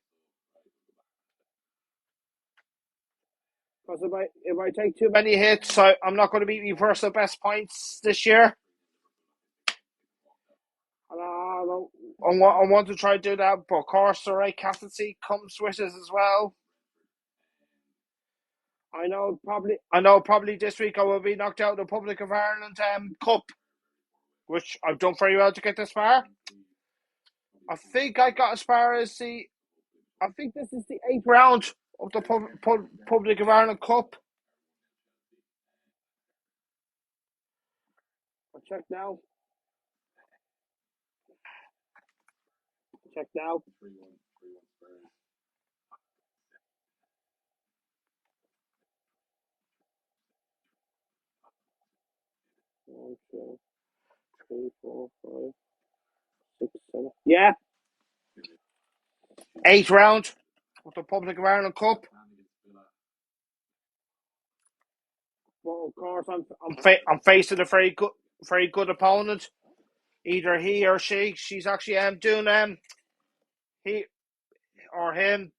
Because if I take too many hits, I'm not going to beat my personal best points this year. And I want to try to do that, but of course the right captaincy comes with it as well. I know probably this week I will be knocked out of the Republic of Ireland Cup, which I've done very well to get this far. I think I got as far as I think this is the 8th round of the Republic of Ireland Cup. I'll check now. Check now. One, 2, 3, 4, 5, 6, 7. Yeah. 8th round of the Republic of Ireland Cup. Well, of course, I'm facing a very good opponent. Either he or she. She's actually doing he or him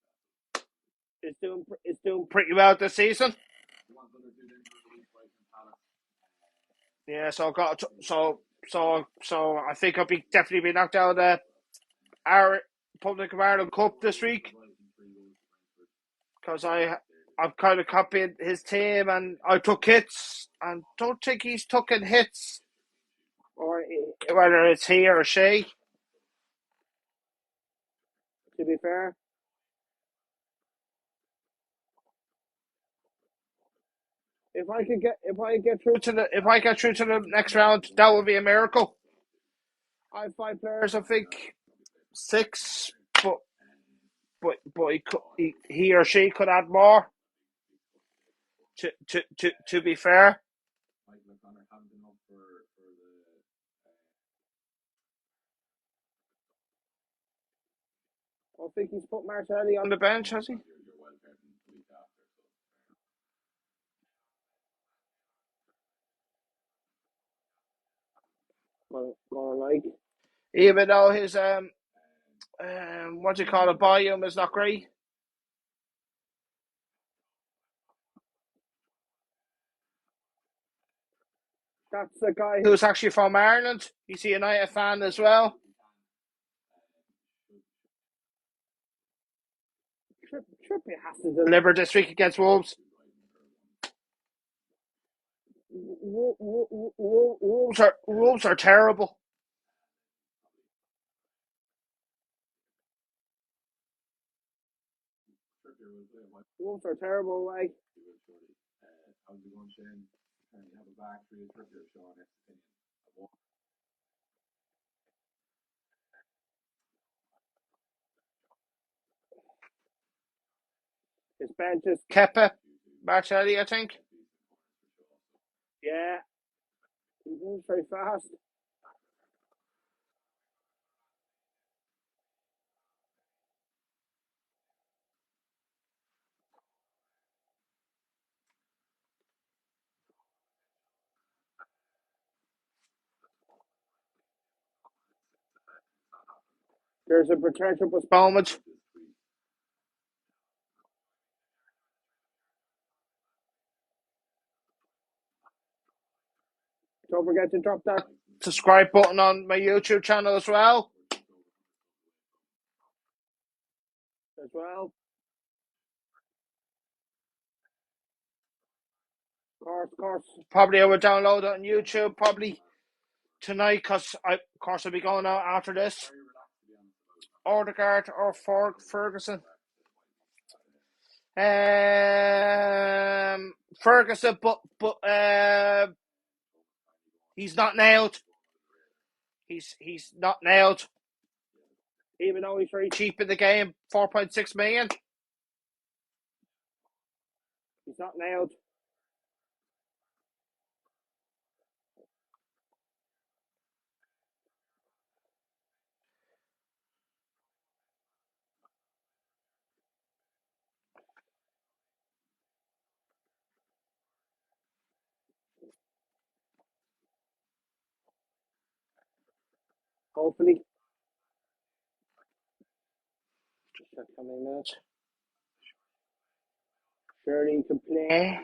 is doing pretty well this season. Yeah, so I think I'll definitely be knocked out of the Republic of Ireland Cup this week because I've kind of copied his team and I took hits and don't think he's taken hits, or whether it's he or she. To be fair. If I get through to the next round, that would be a miracle. I have 5 players, I think 6, but he or she could add more. To be fair, Michael O'Connor haven't been up for the. I think he's put Martinelli on the bench, has he? Your wild card in the week after. Gonna like. Even though his what do you call it, volume is not great. That's the guy who's actually from Ireland. He's a United fan as well. Trippier has to deliver this week against Wolves. Wolves are terrible. Wolves are terrible, like. How's it going, Shane? You have a back for your Trippier, Sean. His bench is Kepa, Martinelli, I think. Yeah. He moves very fast. There's a potential postponement. Don't forget to drop that subscribe button on my YouTube channel as well. Of course. Probably I will download it on YouTube probably tonight because I'll be going out after this. Odegaard or Ferguson. Ferguson, but he's not nailed. He's not nailed. Even though he's very cheap in the game, 4.6 million. He's not nailed. Hopefully. Just check how many minutes. Surely you can play.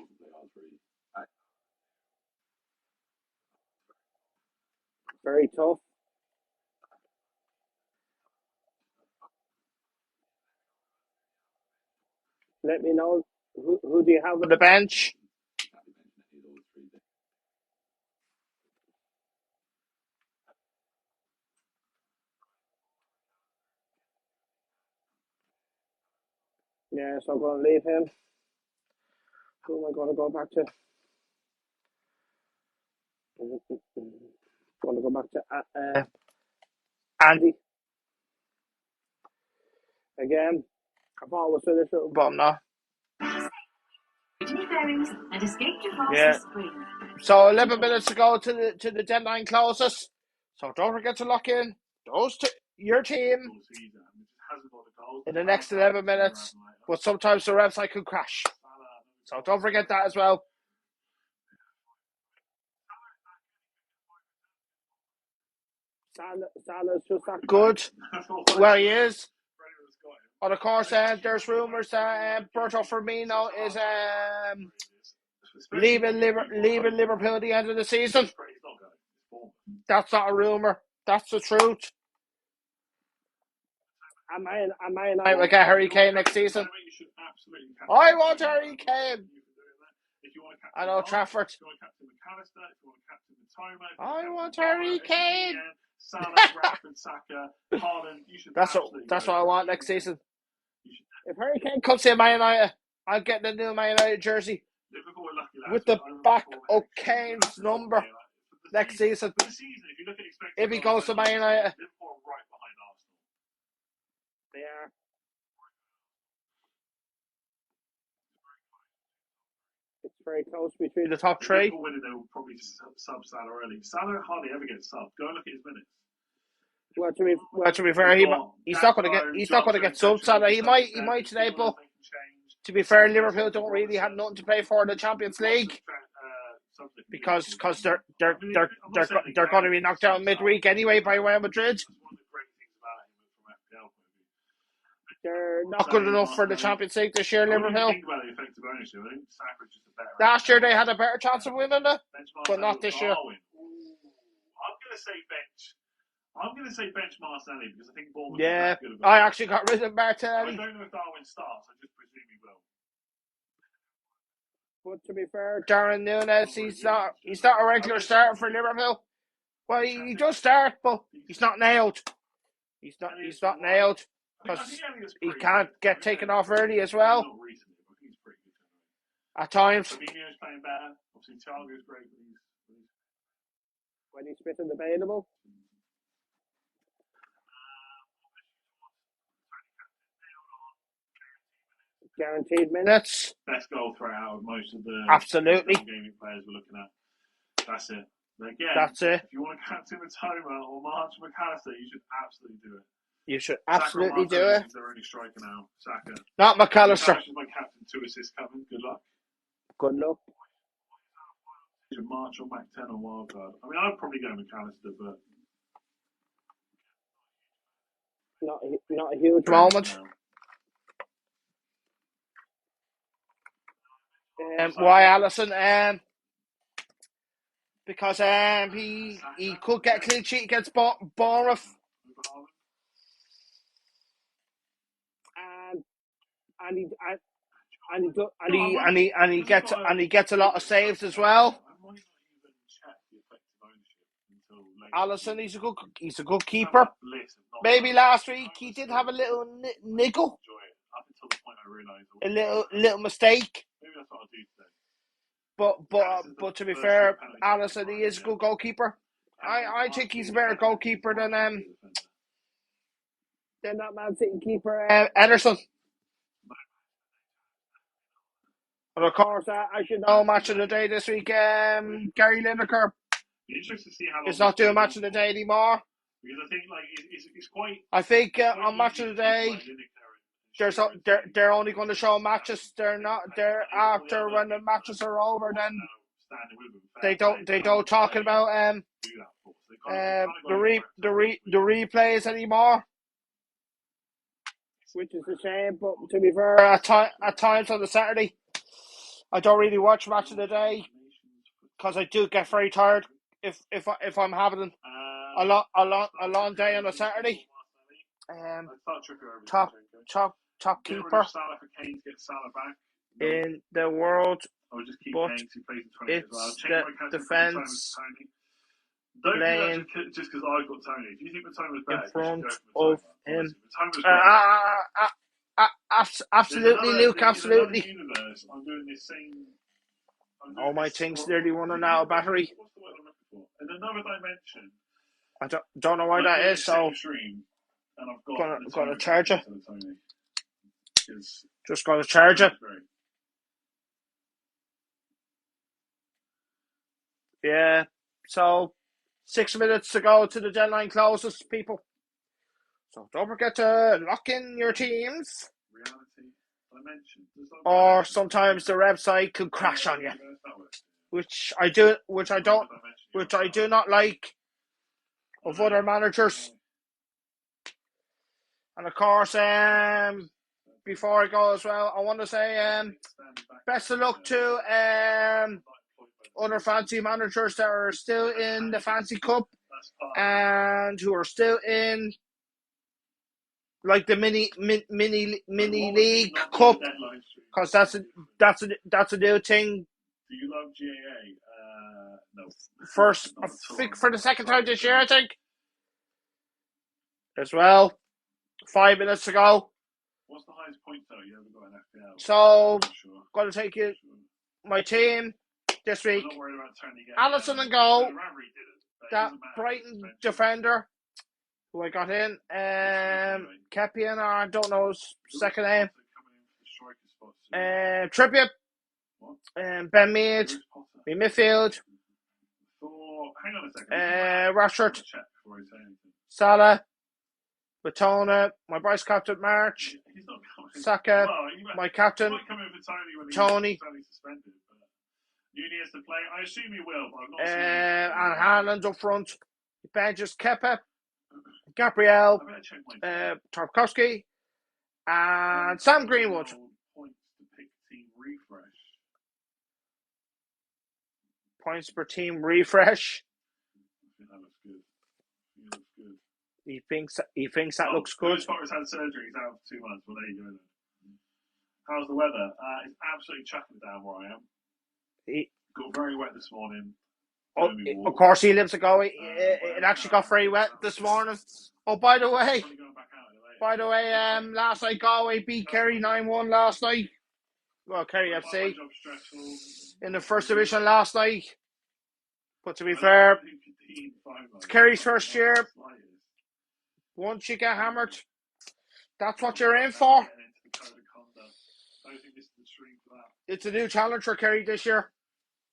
Very tough. Let me know who do you have on the bench. Yeah, so I'm going to leave him. Who am I going to go back to? Going to go back to Andy. Again, I've always finished it, but I'm not. Yeah. So 11 minutes to go to the deadline closes. So don't forget to lock in your team in the next 11 minutes. But sometimes the website could crash. So don't forget that as well. Salah's just that good. Well, he is. And of course, there's rumours that Berto Firmino is leaving Liverpool at the end of the season. That's not a rumour. That's the truth. Am I like a Harry Kane next season? I want Harry Kane. I know Trafford. I want Harry Kane. That's what I want next season. If Harry Kane comes to Man United, I'll get the new Man United jersey with the back of Kane's number next season. If he goes to Man United. They are. It's very close between the top three. Liverpool winning, they will probably sub Salah early. Salah hardly ever gets subbed. Go and look at his minutes. Well, to be fair, he's not going to get subbed. Salah. He might today, but to be fair, Liverpool don't really have nothing to play for in the Champions League because they're going to be knocked out midweek anyway by Real Madrid. They're not good enough for the Champions League this year, Liverpool. Last year they had a better chance of winning it, but not this year. I'm going to say bench Martinelli because I think Bournemouth is good about it. I actually got rid of Martinelli. I don't know if Darwin starts. I just presume he will. But to be fair, Darren Núñez, he's not a regular starter for Liverpool. Well, he does start, but he's not nailed. He's not nailed because he can't get taken off early as well. Not recently, but he's pretty good. At times. Fabinho's playing better. Obviously, Thiago's great. When he's fit and available. Guaranteed minutes. Best goal threat out of most of the absolutely gaming players we're looking at. That's it. But again, that's it. If you want to captain Matoma or March McAllister, you should absolutely do it. You should absolutely do it. They're only striker now. Saka. Not McAllister. McAllister's my captain. 2 assists coming. Good luck. Good luck. Should March or Mac 10 on wildcard. I mean, I'd probably go McAllister, but not a huge moment. Why Alisson? Because he could get a clean sheet against Bournemouth, and he gets a lot of saves as well. Alisson, he's a good keeper. Maybe last week he did have a little niggle, a little mistake. Maybe that's what I'll do today. But to be fair, Alisson, he is a good goalkeeper. I think he's a better goalkeeper than that Man City keeper Ederson. And of course, I should know match of the day this week. Gary Lineker is not doing match of the day anymore. Because I think it's quite. I think on match of the day. They're only going to show matches. They're after when the matches are over. Then they don't talk about the replays anymore, which is a shame. But to be fair, at times on the Saturday, I don't really watch match of the day because I do get very tired if I'm having a long day on a Saturday. Top keeper in the world, but it's the defense playing just because I've got Tony. If you think Matoma's better, in front of him. Absolutely, Luke. Absolutely. I'm doing this same. All my things nearly running out of battery. What's the word I'm looking for? In another dimension. I don't know why that is. So and I've got to charge it. Just going to charge it. Yeah. So 6 minutes to go to the deadline closes, people. So don't forget to lock in your teams. Or sometimes the website could crash on you, which I do not like of other managers. And of course, before I go as well, I want to say best of luck to other fancy managers that are still in the Fancy Cup and who are still in like the mini league cup, because that's a new thing. Do you love GAA? No. First, I think for the second time this year, I think as well. 5 minutes to go. What's the highest point though you ever got in FPL? So, got to take you my team this week. Alisson and goal. That Brighton defender who I got in. Kepian, I don't know his second name. Trippier. Ben Mead, Bruce Potter. my midfield, Hang on a second. Rashford, Check before I say anything. Salah, Batona, my vice captain March, He's not coming. Saka, my captain, He might come in for Tony when Tony. he's only suspended. But Nunez to play. I assume he will, but I've not and seen Haaland up front. Benches Kepa, Gabriel, I better check my Tarkovsky, and Sam Greenwood. Points to pick team refresh. Points per team refresh. I think that looks good. He looks good. He thinks that looks good. Bruce Potter's had surgery. He's out for 2 months. Well, there you go then. How's the weather? It's absolutely chucking it down where I am. Got very wet this morning. Of course, he lives in Galway. It actually got very wet this morning. Oh, by the way, last night Galway beat Kerry 9-1 last night. Well, Kerry FC in the first division last night. But to be fair, it's Kerry's first year. Once you get hammered, that's what you're in for. It's a new challenge for Kerry this year.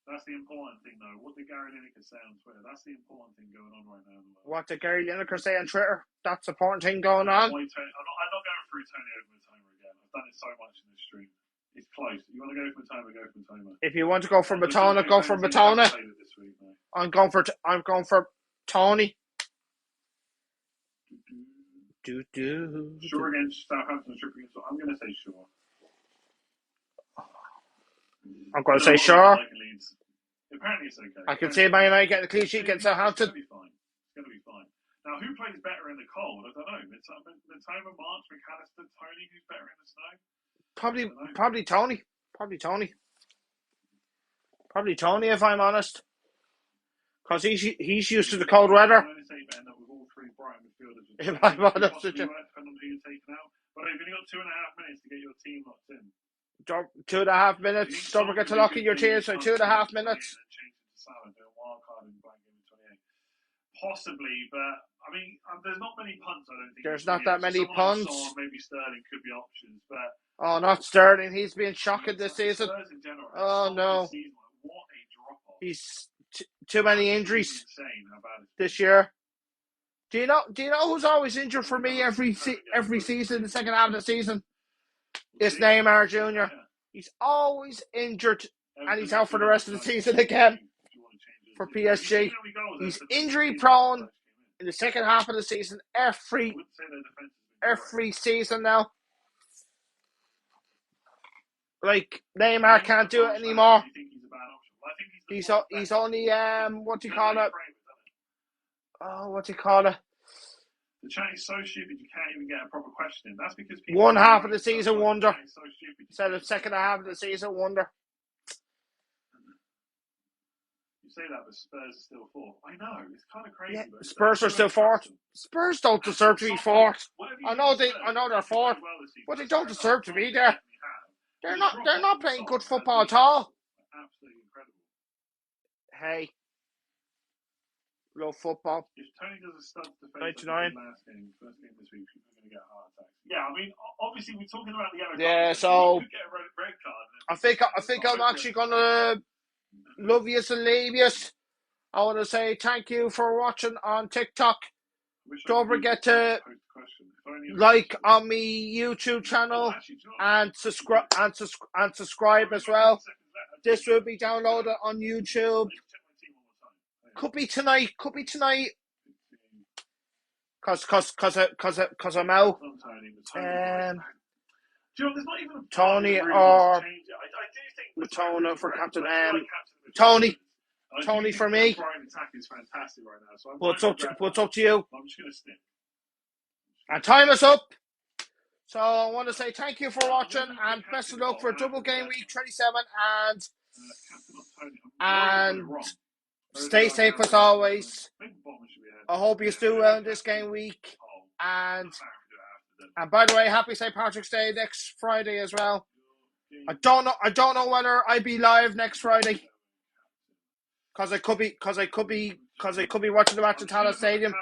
That's the important thing, though. What did Gary Lineker say on Twitter? That's the important thing going on right now. What did Gary Lineker say on Twitter? That's the important thing going on. I'm not going through Tony over Matoma again. I've done it so much in this stream. It's close. You want to go for Matoma, go for Matoma. If you want to go for Matona, go for Matona. I'm going for Tony. Sure against Southampton, I'm going to say sure. I'm going to say sure. Apparently it's okay. I can see Man United getting a clean sheet against Southampton. It's going to be fine. Now, who plays better in the cold? I don't know. Matoma, March, McAllister, Tony, who's better in the snow? Probably Tony. Probably Tony, if I'm honest. Because he's used to the cold weather. If I'm honest with you. But you've only got 2.5 minutes to get your team locked in. 2.5 minutes. Don't forget to lock in your team. So 2.5 minutes. Possibly, but I mean, there's not many punts. I don't think there's not that many punts. Maybe Sterling could be options, but not Sterling. He's been shocking this season. Oh no, what a drop off. He's too many injuries this year. Do you know who's always injured for me every season, the second half of the season? It's Neymar Jr. He's always injured, and he's out for the rest of the season again for PSG. He's injury prone in the second half of the season every season now. Like, Neymar can't do it anymore. He's only what do you call it? Oh, what do you call it? The chat is so stupid you can't even get a proper question. That's because one half of the season wonder instead of second half of the season wonder. You say that, but Spurs are still fourth. I know, it's kind of crazy. Yeah, Spurs are still fourth. Spurs don't deserve to be fourth. I know they're fourth, but they don't deserve to be there. They're not playing good football at all. Absolutely incredible. Hey. Love football. If Tony does a stud defense last game, first game this week, people are going to get heart attacks. Yeah, I mean, obviously we're talking about the yellow card. Yeah, so could get a red card. I think I'm actually gonna love you and leave you. I want to say thank you for watching on TikTok. Don't forget to like on me YouTube channel and subscribe as well. This will be downloaded on YouTube. Could be tonight. Cause I'm out. Tony or Matona for captain. Tony for me. What's up to you? I'm just gonna stick. And time is up. So I want to say thank you for watching and best of luck for double game week 27 and stay safe as always. I hope you do well in this game week. And by the way, happy St. Patrick's Day next Friday as well. I don't know whether I'll be live next Friday. Because I could be watching the match at Tallaght Stadium.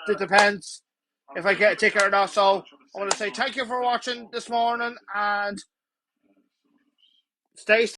It depends if I get a ticket or not. So I want to say thank you for watching this morning and stay safe.